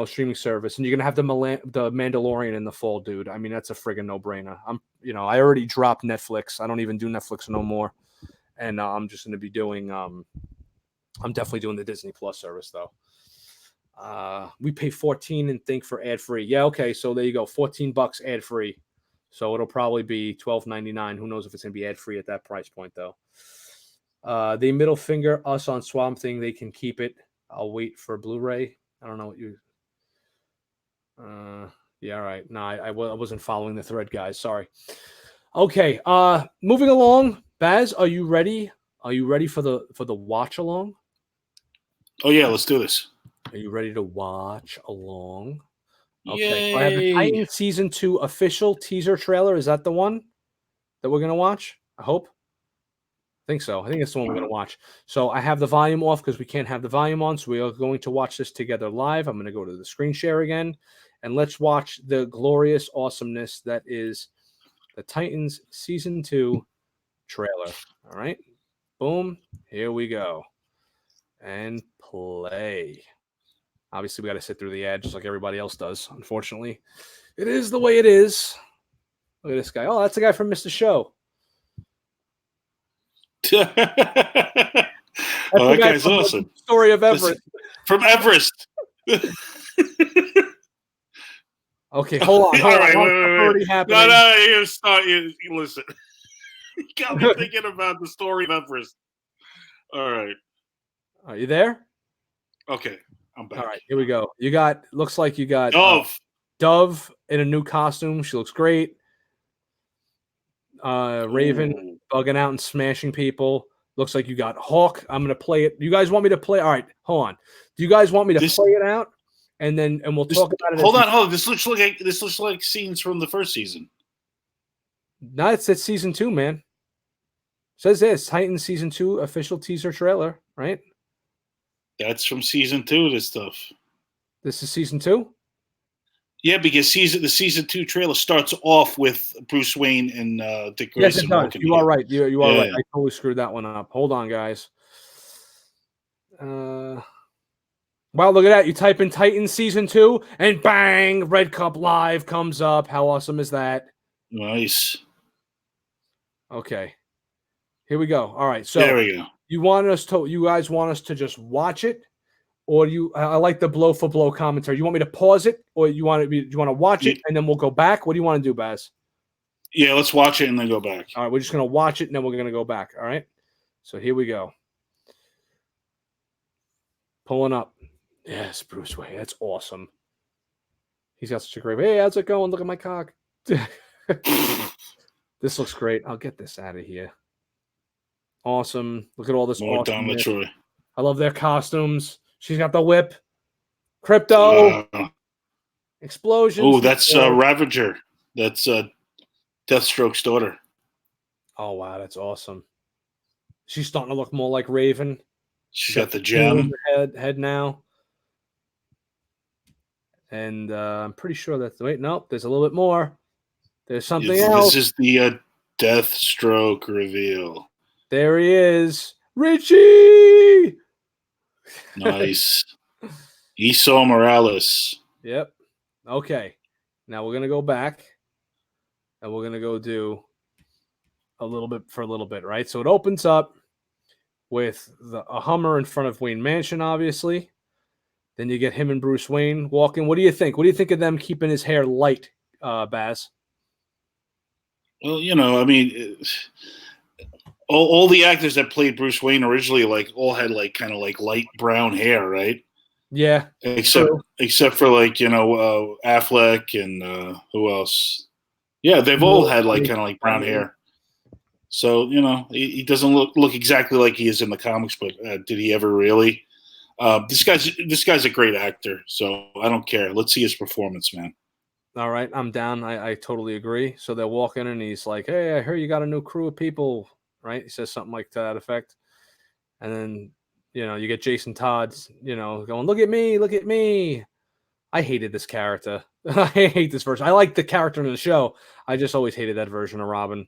Streaming service, and you're gonna have the Mandalorian in the fall, dude. I mean, that's a friggin' no-brainer. I already dropped Netflix. I don't even do Netflix no more, and I'm just gonna be doing. I'm definitely doing the Disney Plus service though. We pay $14 and think for ad free. Yeah, okay, so there you go, $14 ad free. So it'll probably be $12.99. Who knows if it's gonna be ad free at that price point though. They middle finger us on Swamp Thing. They can keep it. I'll wait for Blu-ray. I don't know what you. Yeah, all right. No, I wasn't following the thread, guys. Sorry. Okay. Moving along. Baz, are you ready? Are you ready for the watch along? Oh yeah, let's do this. Are you ready to watch along? Okay. Yay. So I have the Titans season 2 official teaser trailer. Is that the one that we're gonna watch? I hope. I think so. I think it's the one we're gonna watch. So I have the volume off because we can't have the volume on. So we are going to watch this together live. I'm gonna go to the screen share again, and let's watch the glorious awesomeness that is the Titans season 2 trailer. All right. Boom. Here we go. And play. Obviously, we got to sit through the ad just like everybody else does. Unfortunately, it is the way it is. Look at this guy. Oh, that's the guy from Mr. Show. That guy's awesome. Story of Everest. From Everest. Okay, hold on. All right, wait. No, you start. You listen. You got me thinking about the story of Everest. All right. Are you there? Okay, I'm back. All right, here we go. Looks like you got Dove in a new costume. She looks great. Raven bugging out and smashing people. Looks like you got Hawk. I'm gonna play it. You guys want me to play? All right, hold on. Do you guys want me to play it out? And we'll talk about it. Hold on. This looks like scenes from the first season. No, it's season 2, man. It says this Titans season 2 official teaser trailer, right? That's from season 2. This stuff. This is season 2. Yeah, because the season 2 trailer starts off with Bruce Wayne and Dick Grayson. Yes, it does. You are right. You are right. I totally screwed that one up. Hold on, guys. Wow, look at that. You type in Titans season 2 and bang, Red Cup Live comes up. How awesome is that? Nice. Okay. Here we go. All right. So there we go. You guys want us to just watch it? Or I like the blow for blow commentary. You want me to pause it, or you want to watch it and then we'll go back? What do you want to do, Baz? Yeah, let's watch it and then go back. All right, we're just gonna watch it and then we're gonna go back. All right. So here we go. Pulling up. Yes, Bruce Wayne. That's awesome. He's got such a great. Hey, how's it going? Look at my cock. This looks great. I'll get this out of here. Awesome. Look at all this. More Donna Troy. I love their costumes. She's got the whip. Crypto. Explosions. Oh, that's Ravager. That's Deathstroke's daughter. Oh, wow. That's awesome. She's starting to look more like Raven. She's got the gem. Head now. And I'm pretty sure that's... Wait, nope. There's a little bit more. There's something else. This is the Deathstroke reveal. There he is. Richie! Nice. Esau Morales. Yep. Okay. Now we're going to go back. And we're going to go do a little bit, right? So it opens up with a Hummer in front of Wayne Mansion, obviously. Then you get him and Bruce Wayne walking. What do you think? What do you think of them keeping his hair light, Baz? Well, I mean, all the actors that played Bruce Wayne originally, all had kind of light brown hair, right? Yeah. Except for Affleck and who else? Yeah, they've all had kind of brown hair. So he doesn't look exactly like he is in the comics, but did he ever really? This guy's a great actor, so I don't care. Let's see his performance, man. All right, I'm down. I totally agree. So they're walking, and he's like, "Hey, I heard you got a new crew of people." Right? He says something like to that effect, and then you get Jason Todd's going, "Look at me, look at me." I hated this character. I hate this version. I like the character in the show. I just always hated that version of Robin.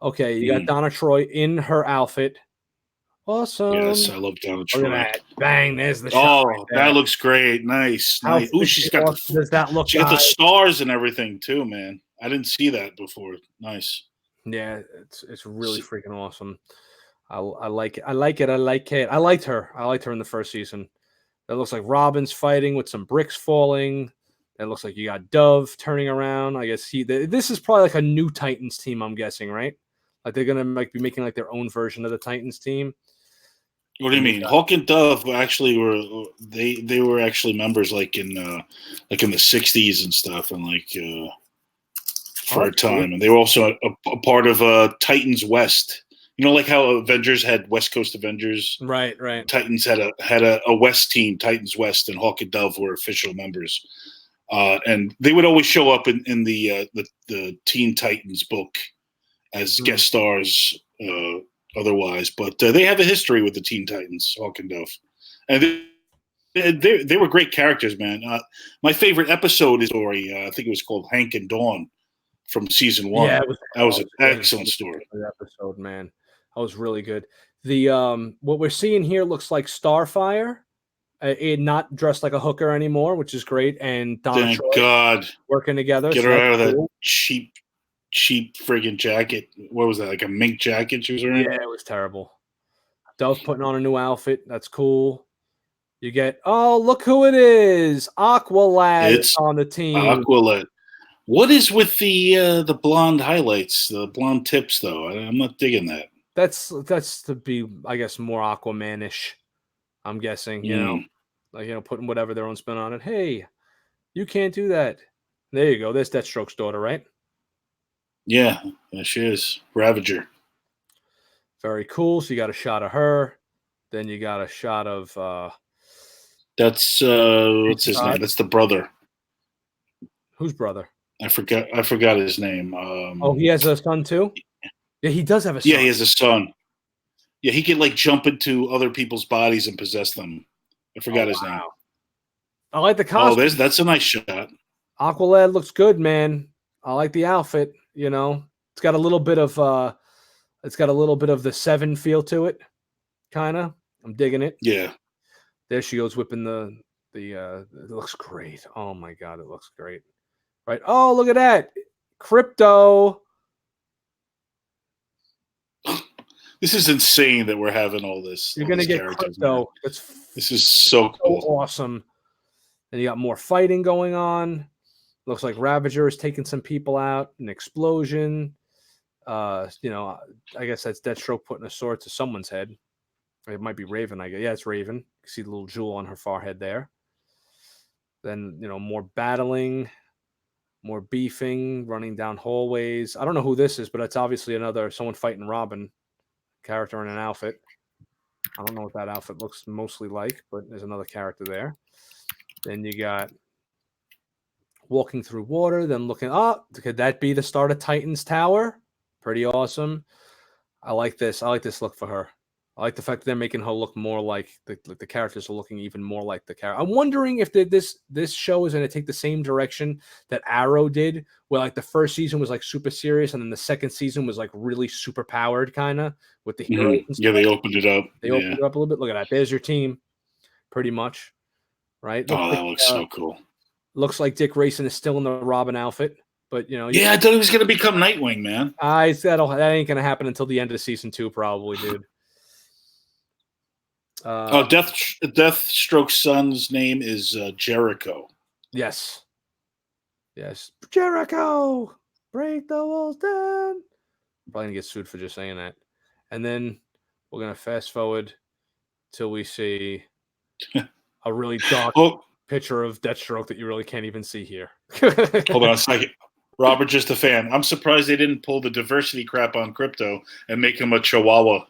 Okay, you got Donna Troy in her outfit. Awesome. Yes, I love Donna Troy. Look at that. Bang, there's the shot. Oh, right that looks great. Nice. Nice. Ooh, she's got does that look she got the stars and everything too, man. I didn't see that before. Nice. Yeah, it's really freaking awesome. I like it. I like it. I like it. I liked her. I liked her in the first season. That looks like Robin's fighting with some bricks falling. That looks like you got Dove turning around. I guess this is probably like a new Titans team, I'm guessing, right? Like they're gonna be making their own version of the Titans team. What do you mean? Hawk and Dove actually they were actually members like in the '60s and stuff, and for a time, and they were also a part of Titans West. You know, like how Avengers had West Coast Avengers, right? Titans had a West team, Titans West, and Hawk and Dove were official members, and they would always show up in the Teen Titans book as guest stars. Otherwise, but they have a history with the Teen Titans, Hawk and Dove, and they were great characters, man. My favorite episode is story. I think it was called Hank and Dawn from season 1. Yeah, that was an excellent story. Episode, man, that was really good. The what we're seeing here looks like Starfire, not dressed like a hooker anymore, which is great. And Donna Thank Troy God working together. Get her out of that cheap friggin' jacket. What was that? Like a mink jacket she was wearing? Yeah, it was terrible. Dove putting on a new outfit. That's cool. You get, oh, look who it is. Aqualad on the team. Aqualad. What is with the blonde highlights, the blonde tips, though? I'm not digging that. That's to be, I guess, more Aquaman-ish. I'm guessing, you know, putting whatever their own spin on it. Hey, you can't do that. There you go. There's Deathstroke's daughter, right? Yeah, she is. Ravager. Very cool. So you got a shot of her. Then you got a shot of that's what's his name? That's the brother. Whose brother? I forgot his name. He has a son too? Yeah, he does have a son. Yeah, he has a son. Yeah, he can look into other people's bodies and possess them. I forgot his name. I like the costume. That's a nice shot. Aqualad looks good, man. I like the outfit. You know, it's got a little bit of the 7 feel to it, kind of. I'm digging it. Yeah. There she goes whipping the. It looks great. Oh my God, it looks great. Right. Oh, look at that, Crypto. This is insane that we're having all this. You're gonna get Crypto. This is so cool. Awesome. And you got more fighting going on. Looks like Ravager is taking some people out. An explosion. I guess that's Deathstroke putting a sword to someone's head. It might be Raven, I guess. Yeah, it's Raven. You can see the little jewel on her forehead there. Then, more battling, more beefing, running down hallways. I don't know who this is, but it's obviously someone fighting Robin character in an outfit. I don't know what that outfit looks mostly like, but there's another character there. Then you got walking through water, then looking up. Could that be the start of Titan's Tower? Pretty awesome. I like this. I like this look for her. I like the fact that they're making her look more like the characters are looking even more like the character. I'm wondering if this show is going to take the same direction that Arrow did, where the first season was super serious, and then the second season was really super powered, kind of with the heroes. Yeah, they opened it up. They opened it up a little bit. Look at that. There's your team, pretty much, right? That looks so cool. Looks like Dick Grayson is still in the Robin outfit, but yeah, I thought he was going to become Nightwing, man. That ain't going to happen until the end of season 2, probably, dude. Deathstroke's son's name is Jericho. Yes. Jericho, break the walls down. Probably gonna get sued for just saying that. And then we're gonna fast forward till we see a really dark picture of Deathstroke that you really can't even see here. Hold on a second. Robert, just a fan. I'm surprised they didn't pull the diversity crap on Crypto and make him a Chihuahua.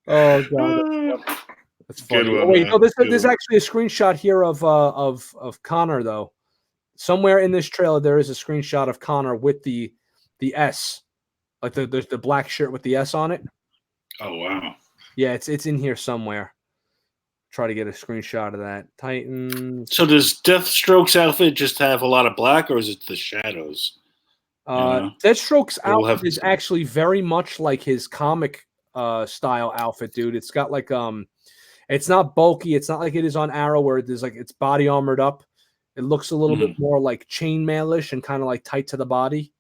Oh God, that's funny. Good one, wait, no, there's actually a screenshot here of Connor though. Somewhere in this trailer, there is a screenshot of Connor with the S, the black shirt with the S on it. Oh wow. Yeah, it's in here somewhere. Try to get a screenshot of that. Titans. So does Deathstroke's outfit just have a lot of black, or is it the shadows? Deathstroke's outfit is actually very much like his comic style outfit, dude. It's got it's not bulky. It's not like it is on Arrow where there's it's body armored up. It looks a little bit more like chainmail-ish and kind of tight to the body.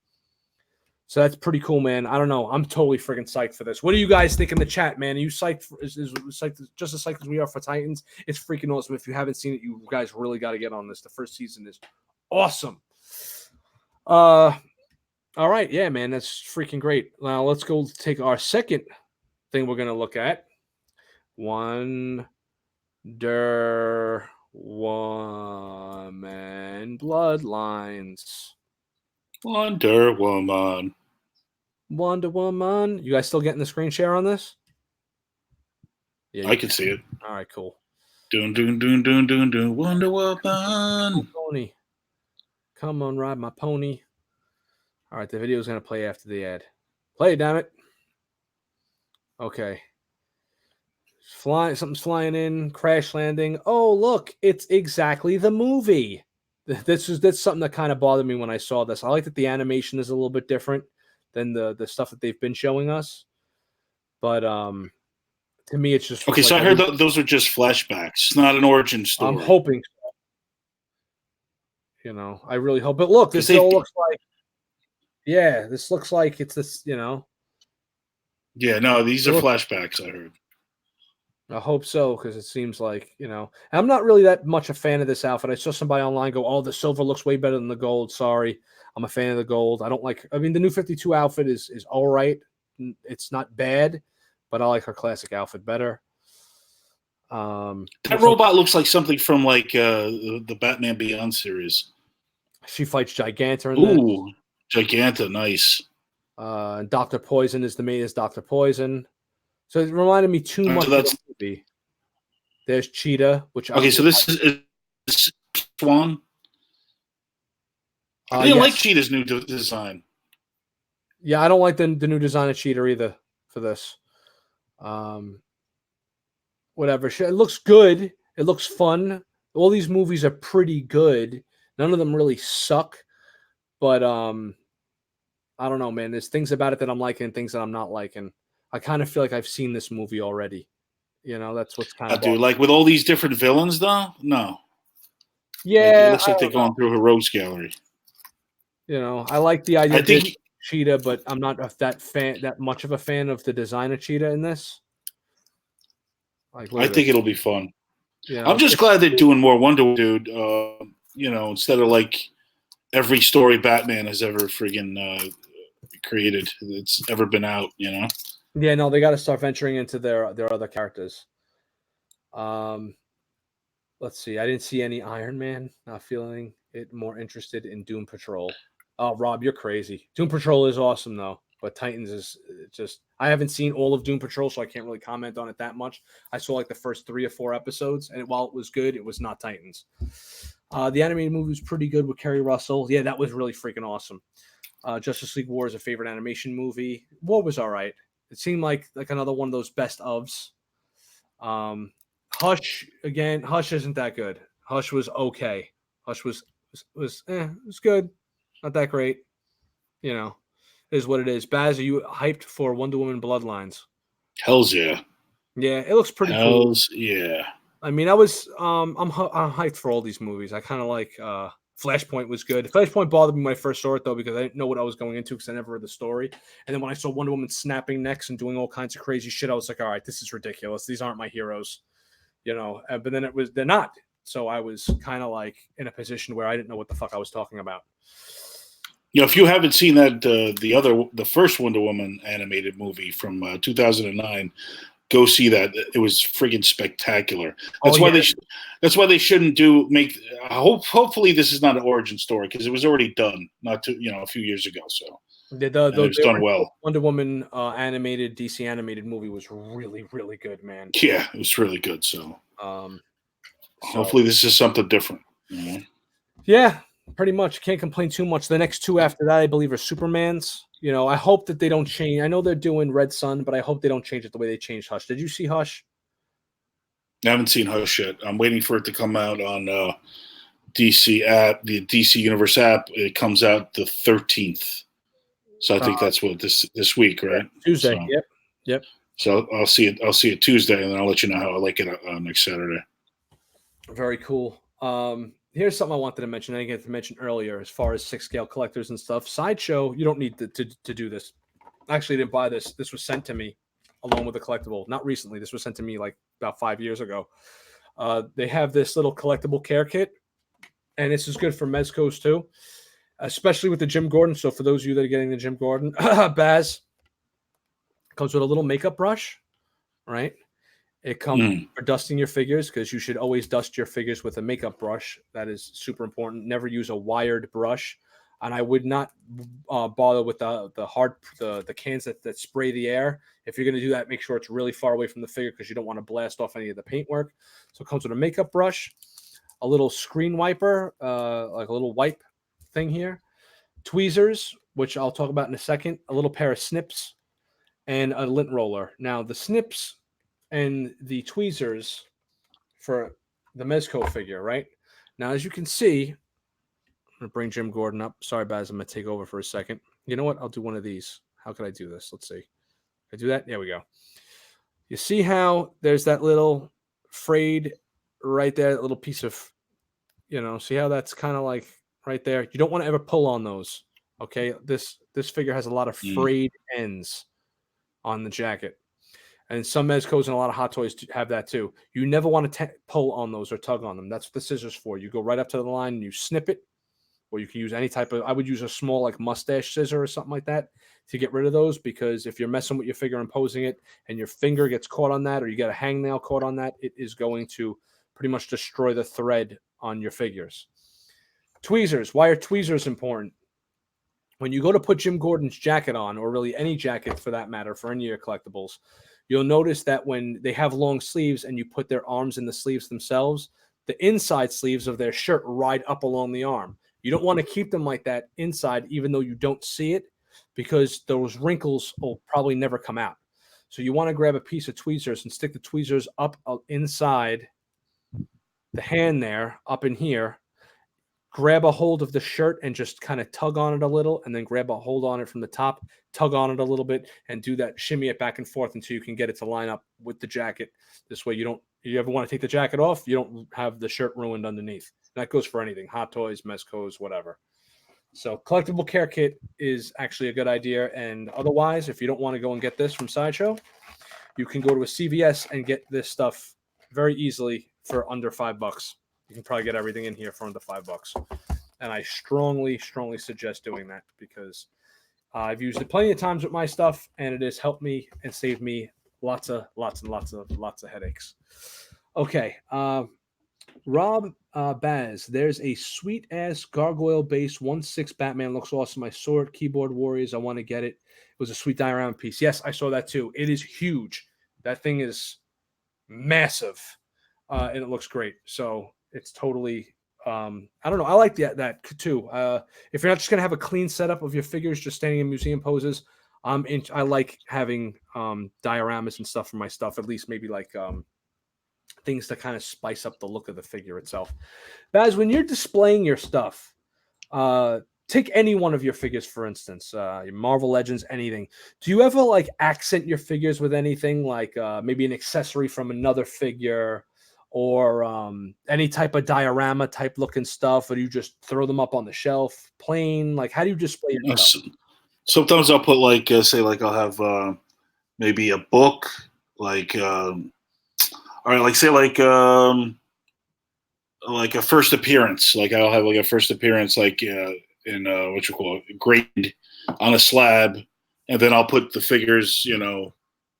So that's pretty cool, man. I don't know. I'm totally freaking psyched for this. What do you guys think in the chat, man? Are you psyched? Is psyched just as psyched as we are for Titans? It's freaking awesome. If you haven't seen it, you guys really got to get on this. The first season is awesome. All right, yeah, man, that's freaking great. Now let's go take our second thing we're gonna look at. Wonder Woman Bloodlines. Wonder Woman. Wonder Woman. You guys still getting the screen share on this? Yeah, I can see it. All right, cool. Doon, doon, doon, doon, doon, doon. Wonder Woman. Pony. Come on, ride my pony. All right, the video is going to play after the ad. Play, damn it. Okay. Something's flying in, crash landing. Oh, look, it's exactly the movie. That's something that kind of bothered me when I saw this. I like that the animation is a little bit different than the stuff that they've been showing us. But to me, it's just okay. So I heard those are just flashbacks. It's not an origin story. I'm hoping so. You know, I really hope. But look, this all looks like. Yeah, this looks like it's this. You know. Yeah, no, these are flashbacks. I heard. I hope so, because it seems like, you know, I'm not really that much a fan of this outfit. I saw somebody online go, "Oh, the silver looks way better than the gold." Sorry, I'm a fan of the gold. I don't like. I mean, the new 52 outfit is all right. It's not bad, but I like her classic outfit better. That robot looks like something from like the Batman Beyond series. She fights Giganta. Ooh, Giganta, nice. Dr. Poison is the main is Dr. Poison. So it reminded me too much of the movie. There's Cheetah, which so this is Swan. I didn't like Cheetah's new design. Yeah, I don't like the new design of Cheetah either for this. Whatever. It looks good. It looks fun. All these movies are pretty good. None of them really suck. But I don't know, man. There's things about it that I'm liking and things that I'm not liking. I kind of feel like I've seen this movie already. You know, that's what's kind of. Dude, like with all these different villains, though? No. Yeah. Like, it looks like they're going through a rogues gallery. You know, I like the idea of Cheetah, but I'm not that much of a fan of the design of Cheetah in this. Like, I think it'll be fun. Yeah, I'm just glad they're doing more Wonder Woman, dude. You know, instead of like every story Batman has ever friggin' created that's ever been out, you know? Yeah, no, they got to start venturing into their other characters. Let's see. I didn't see any Iron Man. Not feeling it. More interested in Doom Patrol. Oh, Rob, you're crazy. Doom Patrol is awesome though, but Titans is just. I haven't seen all of Doom Patrol, so I can't really comment on it that much. I saw like the first 3 or 4 episodes, and while it was good, it was not Titans. The animated movie was pretty good with Kerry Russell. Yeah, that was really freaking awesome. Justice League War is a favorite animation movie. War was all right. It seemed like another one of those best ofs. Hush again. Hush isn't that good. Hush was okay. Hush was it was good, not that great. You know, is what it is. Baz, are you hyped for Wonder Woman Bloodlines? Hells yeah. Yeah, it looks pretty cool. Hells yeah. I mean, I'm hyped for all these movies. I kind of like Flashpoint was good. Flashpoint bothered me when I first saw it, though, because I didn't know what I was going into because I never read the story. And then when I saw Wonder Woman snapping necks and doing all kinds of crazy shit, I was like, all right, this is ridiculous. These aren't my heroes, you know. But then they're not. So I was kind of like in a position where I didn't know what the fuck I was talking about. You know, if you haven't seen that, the first Wonder Woman animated movie from 2009, go see that. It was friggin' spectacular. That's why they shouldn't hopefully this is not an origin story because it was already done a few years ago. So it was done well. Wonder Woman animated DC animated movie was really, really good, man. Yeah, it was really good. So hopefully this is something different. You know? Yeah, pretty much. Can't complain too much. The next 2 after that, I believe, are Supermans. You know, I hope that they don't change. I know they're doing Red Sun, but I hope they don't change it the way they changed Hush. Did you see Hush? I haven't seen Hush yet. I'm waiting for it to come out on DC app, the DC Universe app. It comes out the 13th. So I think that's what this week, right? Tuesday. So, Yep. So I'll see it Tuesday, and then I'll let you know how I like it next Saturday. Very cool. Here's something I wanted to mention. I didn't get to mention earlier as far as 6-scale collectors and stuff. Sideshow, you don't need to do this. I actually didn't buy this. This was sent to me along with a collectible. Not recently. This was sent to me like about 5 years ago. They have this little collectible care kit, and this is good for Mezcos too, especially with the Jim Gordon. So for those of you that are getting the Jim Gordon, Baz, Comes with a little makeup brush, right? It comes for dusting your figures, because you should always dust your figures with a makeup brush. That is super important. Never use a wired brush. And I would not bother with the cans that spray the air. If you're going to do that, make sure it's really far away from the figure, because you don't want to blast off any of the paintwork. So it comes with a makeup brush, a little screen wiper, like a little wipe thing here, tweezers, which I'll talk about in a second, a little pair of snips, and a lint roller. Now, the snips and the tweezers for the Mezco figure, right? Now, as you can see, I'm going to bring Jim Gordon up. Sorry, Baz, I'm going to take over for a second. You know what? I'll do one of these. How could I do this? Let's see. Can I do that? There we go. You see how there's that little frayed right there, that little piece of, see how that's kind of like right there? You don't want to ever pull on those, okay? This figure has a lot of frayed ends on the jacket. And some Mezcos and a lot of Hot Toys have that too. You never want to pull on those or tug on them. That's what the scissors for. You go right up to the line and you snip it, or you can use any type of, I would use a small like mustache scissor or something like that to get rid of those, because if you're messing with your figure and posing it and your finger gets caught on that, or you get a hangnail caught on that, it is going to pretty much destroy the thread on your figures. Tweezers. Why are tweezers important? When you go to put Jim Gordon's jacket on, or really any jacket for that matter, for any of your collectibles, you'll notice that when they have long sleeves and you put their arms in the sleeves themselves, the inside sleeves of their shirt ride up along the arm. You don't want to keep them like that inside, even though you don't see it, because those wrinkles will probably never come out. So you want to grab a piece of tweezers and stick the tweezers up inside the hand there, up in here. Grab a hold of the shirt and just kind of tug on it a little, and then grab a hold on it from the top, tug on it a little bit, and do that, shimmy it back and forth until you can get it to line up with the jacket. This way you ever want to take the jacket off, you don't have the shirt ruined underneath. That goes for anything, Hot Toys, Mezcos, whatever. So collectible care kit is actually a good idea. And otherwise, if you don't want to go and get this from Sideshow, you can go to a CVS and get this stuff very easily for under $5. You can probably get everything in here for under $5. And I strongly, strongly suggest doing that, because I've used it plenty of times with my stuff, and it has helped me and saved me lots of headaches. Okay. Rob Baz, there's a sweet ass gargoyle base 1/6 Batman, looks awesome. I saw it. Keyboard Warriors, I want to get it. It was a sweet diorama piece. Yes, I saw that too. It is huge. That thing is massive, and it looks great. So it's totally, I don't know. I like that too. If you're not just gonna have a clean setup of your figures just standing in museum poses, I like having dioramas and stuff for my stuff. At least maybe like things to kind of spice up the look of the figure itself. Baz, when you're displaying your stuff, take any one of your figures, for instance, your Marvel Legends, anything. Do you ever like accent your figures with anything, like maybe an accessory from another figure, or any type of diorama type looking stuff, or do you just throw them up on the shelf plain? Like, how do you display your stuff? Sometimes I'll put like, say like I'll have maybe a book, like, all right, like say like a first appearance. Like I'll have like a first appearance, like in what you call it, grade on a slab, and then I'll put the figures,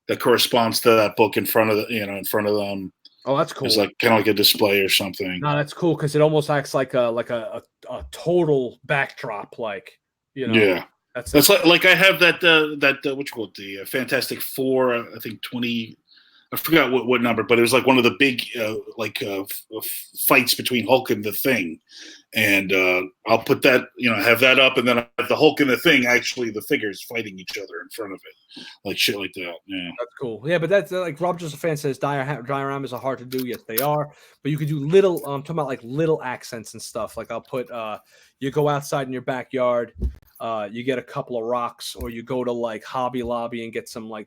that corresponds to that book in front of them. Oh, that's cool. It's like kind of like a display or something. No, that's cool, because it almost acts like a total backdrop, Yeah. That's like I have that what you call it, the Fantastic Four, I think 20. I forgot what number, but it was like one of the big fights between Hulk and the Thing, and I'll put that, have that up, and then I have the Hulk and the Thing, actually the figures fighting each other in front of it, like shit like that. Yeah, that's cool. Yeah, but that's like Rob Joseph Fan says, dioramas are hard to do. Yes, they are, but you could do little. I'm talking about like little accents and stuff. Like I'll put you go outside in your backyard, you get a couple of rocks, or you go to like Hobby Lobby and get some like,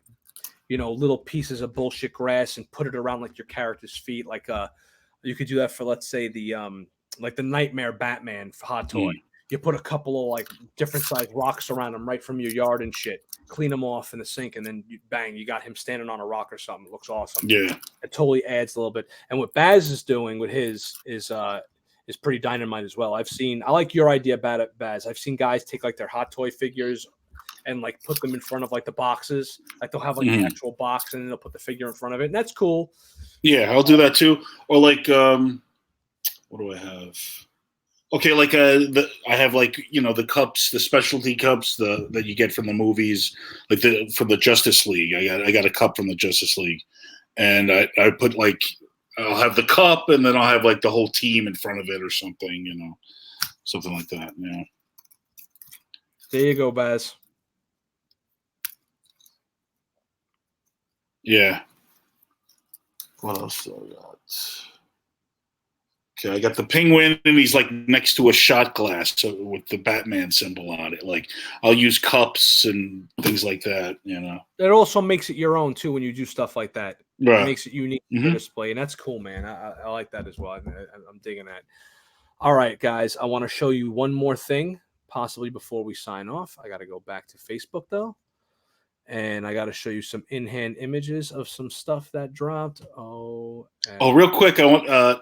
little pieces of bullshit grass and put it around like your character's feet. Like you could do that for, let's say, the like the Nightmare Batman for Hot Toy. You put a couple of like different size rocks around him right from your yard and shit. Clean them off in the sink, and then you got him standing on a rock or something. It looks awesome. Yeah, it totally adds a little bit. And what Baz is doing with his is pretty dynamite as well. I like your idea about it, Baz. I've seen guys take like their Hot Toy figures and like put them in front of like the boxes. Like they'll have like the actual box and then they'll put the figure in front of it, and that's cool. Yeah, I'll do that too. Or like, what do I have? Okay, like I have like the cups, the specialty cups, that you get from the movies, like from the Justice League. I got a cup from the Justice League, and I put like I'll have the cup, and then I'll have like the whole team in front of it or something, something like that. Yeah. There you go, Baz. Yeah. What else do I got? Okay, I got the Penguin, and he's like next to a shot glass with the Batman symbol on it. Like I'll use cups and things like that. It also makes it your own too when you do stuff like that. Right. It makes it unique for display, and that's cool, man. I like that as well. I'm digging that. All right, guys, I want to show you one more thing, possibly before we sign off. I got to go back to Facebook though. And I got to show you some in-hand images of some stuff that dropped. Oh, real quick, I want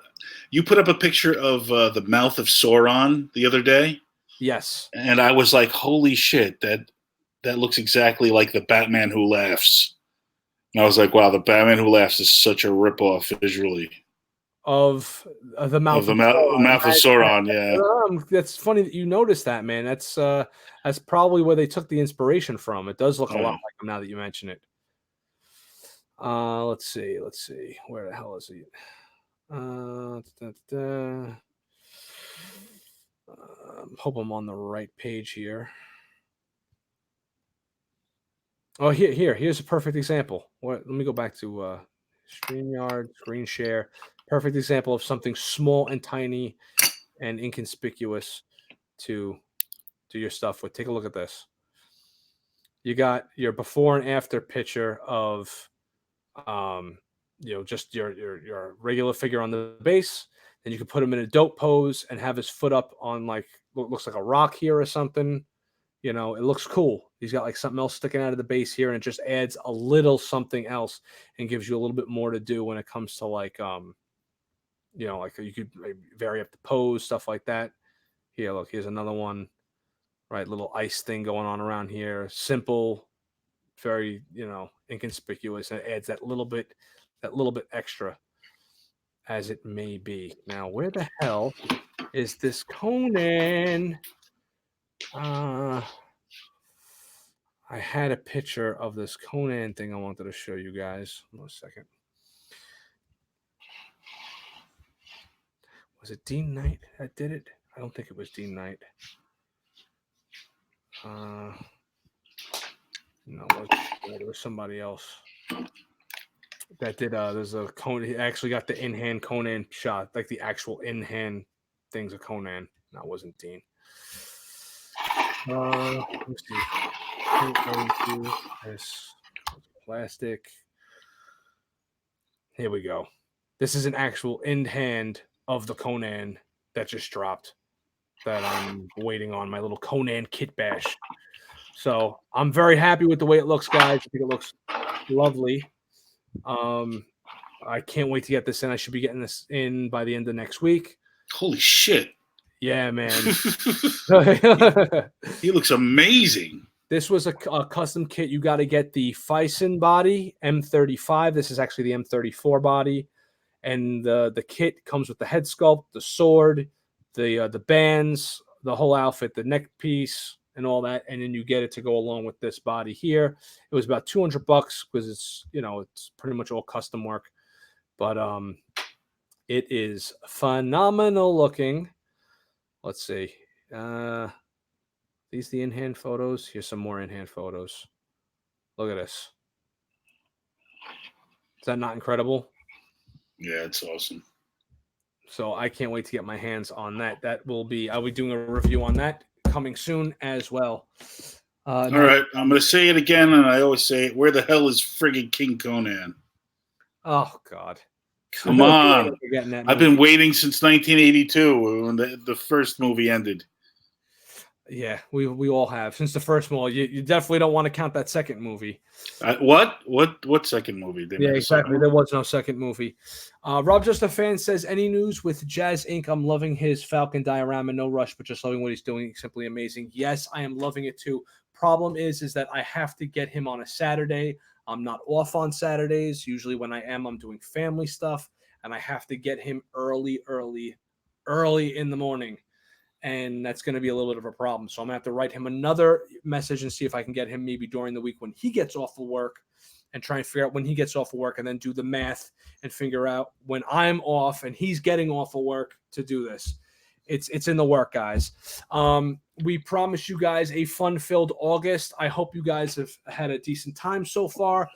you put up a picture of the mouth of Sauron the other day. Yes, and I was like, "Holy shit! That looks exactly like the Batman Who Laughs." And I was like, "Wow, the Batman Who Laughs is such a ripoff visually of the mouth of Sauron." Yeah, that's funny that you noticed that, man. That's probably where they took the inspiration from. It does look a lot like him now that you mention it. Let's see. Where the hell is he? Hope I'm on the right page here. Oh, here's a perfect example. Let me go back to StreamYard, screen share. Perfect example of something small and tiny and inconspicuous to do your stuff with. Take a look at this. You got your before and after picture of just your regular figure on the base. Then you can put him in a dope pose and have his foot up on like what looks like a rock here or something. It looks cool. He's got like something else sticking out of the base here, and it just adds a little something else and gives you a little bit more to do when it comes to like like you could vary up the pose, stuff like that. Here, look, here's another one. Right, little ice thing going on around here. Simple, very inconspicuous, and it adds that little bit extra, as it may be. Now, where the hell is this Conan? I had a picture of this Conan thing I wanted to show you guys. One second. Was it Dean Knight that did it? I don't think it was Dean Knight. No, it was somebody else that did. There's a Conan. He actually got the in-hand Conan shot, like the actual in-hand things of Conan. That wasn't Dean. Let me see. This plastic. Here we go. This is an actual in-hand of the Conan that just dropped. That I'm waiting on, my little Conan kit bash. So I'm very happy with the way it looks, guys. I think it looks lovely. I can't wait to get this in. I should be getting this in by the end of next week. Holy shit. Yeah, man. He looks amazing. This was a custom kit. You got to get the Fison body, M35. This is actually the M34 body. And the kit comes with the head sculpt, the sword, the bands, the whole outfit, the neck piece, and all that, and then you get it to go along with this body here. It was about $200 because it's it's pretty much all custom work, but it is phenomenal looking. Let's see, these the in-hand photos. Here's some more in-hand photos. Look at this. Is that not incredible? Yeah, it's awesome. So I can't wait to get my hands on that. I'll be doing a review on that coming soon as well. All right, I'm going to say it again, and I always say it. Where the hell is friggin' King Conan? Oh, God. Come on. I've been waiting since 1982 when the first movie ended. Yeah, we all have. Since the first movie, you definitely don't want to count that second movie. What second movie? Yeah, exactly. There was no second movie. Rob Just a Fan says, any news with Jazz Inc.? I'm loving his Falcon diorama. No rush, but just loving what he's doing. Simply amazing. Yes, I am loving it too. problem is that I have to get him on a Saturday. I'm not off on Saturdays. Usually when I am, I'm doing family stuff, and I have to get him early in the morning. And that's going to be a little bit of a problem. So I'm going to have to write him another message and see if I can get him maybe during the week when he gets off of work, and try and figure out when he gets off of work, and then do the math and figure out when I'm off and he's getting off of work to do this. It's in the work, guys. We promise you guys a fun-filled August. I hope you guys have had a decent time so far.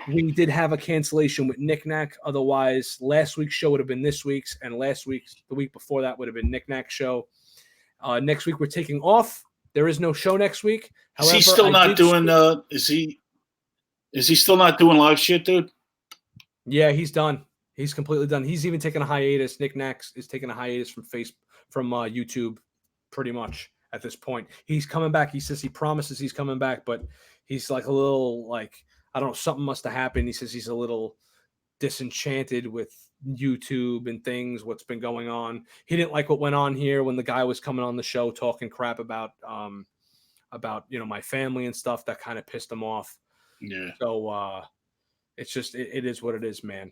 We did have a cancellation with Knick-Knack. Otherwise, last week's show would have been this week's, and the week before that would have been Knick-Knack's show. Next week we're taking off. There is no show next week. However, is he still not doing? Is he still not doing live shit, dude? Yeah, he's done. He's completely done. He's even taking a hiatus. Knick-Knack is taking a hiatus from YouTube, pretty much at this point. He's coming back. He says he promises he's coming back, but he's like a little I don't know, something must have happened. He says he's a little disenchanted with YouTube and things, what's been going on. He didn't like what went on here when the guy was coming on the show talking crap about my family and stuff. That kind of pissed him off. Yeah. So it's just it is what it is, man.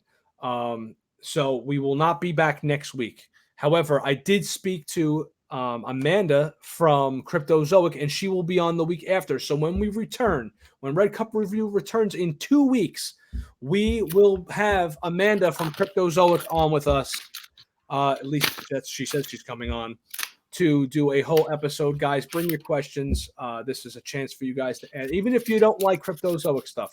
So we will not be back next week. However, I did speak to Amanda from Cryptozoic, and she will be on the week after. So when we return, when Red Cup Review returns in 2 weeks, we will have Amanda from Cryptozoic on with us. At least she says she's coming on to do a whole episode. Guys, bring your questions. This is a chance for you guys to add, even if you don't like Cryptozoic stuff.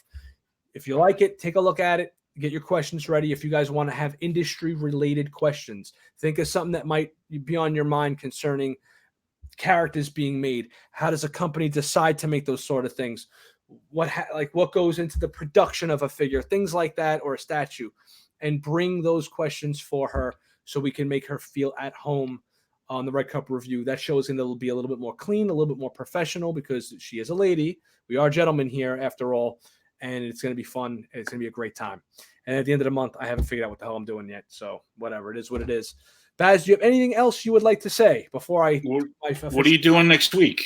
If you like it, take a look at it. Get your questions ready. If you guys want to have industry-related questions, think of something that might be on your mind concerning characters being made. How does a company decide to make those sort of things? What goes into the production of a figure, things like that, or a statue, and bring those questions for her so we can make her feel at home on the Red Cup Review. That show is going to be a little bit more clean, a little bit more professional, because she is a lady. We are gentlemen here, after all. And it's going to be fun. It's going to be a great time. And at the end of the month, I haven't figured out what the hell I'm doing yet. So whatever, it is what it is. Baz, do you have anything else you would like to say before I? What are you doing next week?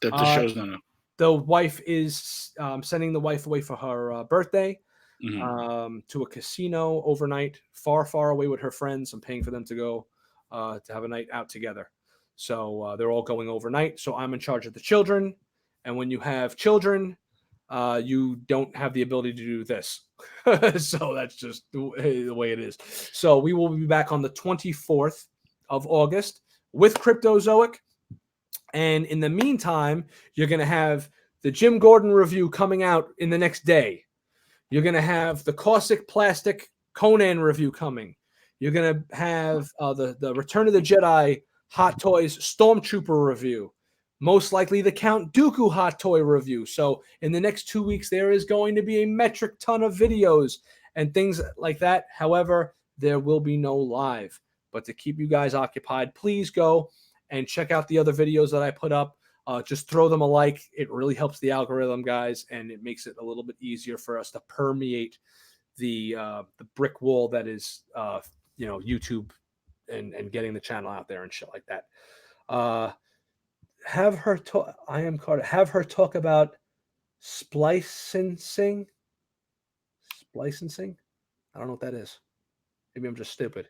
That the show's not up. The wife is sending the wife away for her birthday to a casino overnight, far, far away with her friends. I'm paying for them to go to have a night out together. So they're all going overnight. So I'm in charge of the children. And when you have children, you don't have the ability to do this. So that's just the way it is. So we will be back on the 24th of August with Cryptozoic. And in the meantime, you're going to have the Jim Gordon review coming out in the next day. You're going to have the Caustic Plastic Conan review coming. You're going to have the Return of the Jedi Hot Toys Stormtrooper review. Most likely the Count Dooku Hot Toy review. So in the next 2 weeks, there is going to be a metric ton of videos and things like that. However, there will be no live. But to keep you guys occupied, please go and check out the other videos that I put up. Just throw them a like. It really helps the algorithm, guys, and it makes it a little bit easier for us to permeate the brick wall that is YouTube and getting the channel out there and shit like that. Have her talk. I am Carter. Have her talk about splicing. Splicing. I don't know what that is. Maybe I'm just stupid.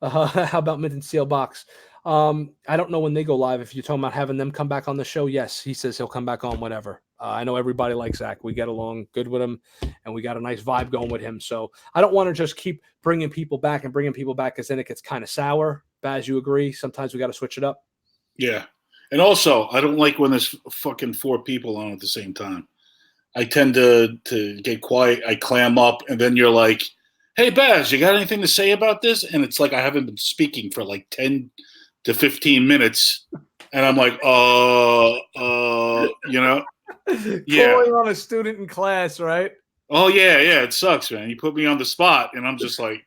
How about Mint and Seal Box? I don't know when they go live. If you're talking about having them come back on the show, yes, he says he'll come back on whatever. I know everybody likes Zach. We get along good with him, and we got a nice vibe going with him. So I don't want to just keep bringing people back, because then it gets kind of sour. Baz, you agree? Sometimes we got to switch it up. Yeah. And also, I don't like when there's fucking 4 people on at the same time. I tend to get quiet. I clam up, and then you're like, hey, Baz, you got anything to say about this? And it's like I haven't been speaking for like 10 to 15 minutes. And I'm like, Yeah. Calling on a student in class, right? Oh, yeah, it sucks, man. You put me on the spot, and I'm just like,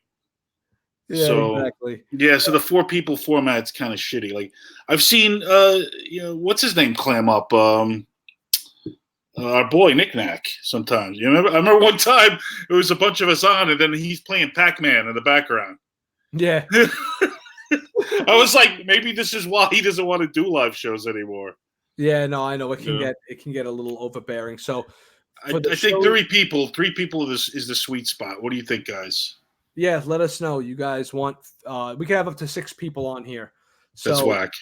yeah, so, exactly. Yeah, so the 4 people format's kind of shitty. Like I've seen, what's his name clam up? Our boy Knick-Knack. Sometimes I remember one time it was a bunch of us on, and then he's playing Pac-Man in the background. Yeah, I was like, maybe this is why he doesn't want to do live shows anymore. Yeah, no, I know it can get a little overbearing. So I think three people is the sweet spot. What do you think, guys? Yeah, let us know. You guys want we can have up to 6 people on here. So that's whack.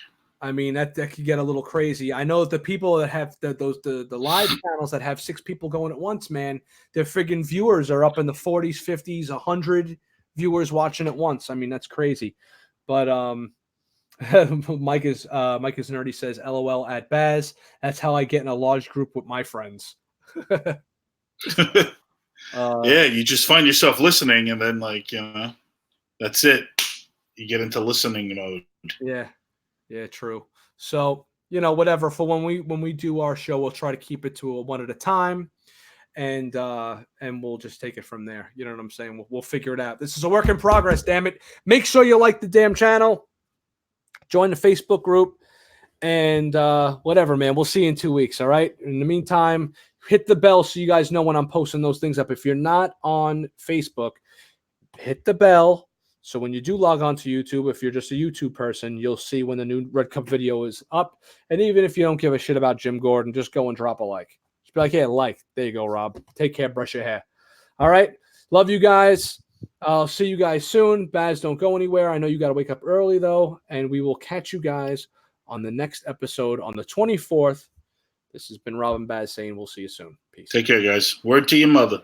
I mean that could get a little crazy. I know the people that have the live channels that have 6 people going at once, man, their friggin' viewers are up in the 40s, 50s, 100 viewers watching at once. I mean, that's crazy. But Mike is nerdy says LOL at Baz. That's how I get in a large group with my friends. Yeah, you just find yourself listening, and then that's it. You get into listening mode. Yeah, true. So whatever. For when we do our show, we'll try to keep it to a one at a time, and we'll just take it from there. You know what I'm saying? We'll figure it out. This is a work in progress. Damn it! Make sure you like the damn channel. Join the Facebook group, and whatever, man. We'll see you in 2 weeks. All right. In the meantime, hit the bell so you guys know when I'm posting those things up. If you're not on Facebook, hit the bell. So when you do log on to YouTube, if you're just a YouTube person, you'll see when the new Red Cup video is up. And even if you don't give a shit about Jim Gordon, just go and drop a like. Just be like, hey, like. There you go, Rob. Take care. Brush your hair. All right. Love you guys. I'll see you guys soon. Baz, don't go anywhere. I know you got to wake up early, though. And we will catch you guys on the next episode on the 24th. This has been Rob and Baz saying we'll see you soon. Peace. Take care, guys. Word to your mother.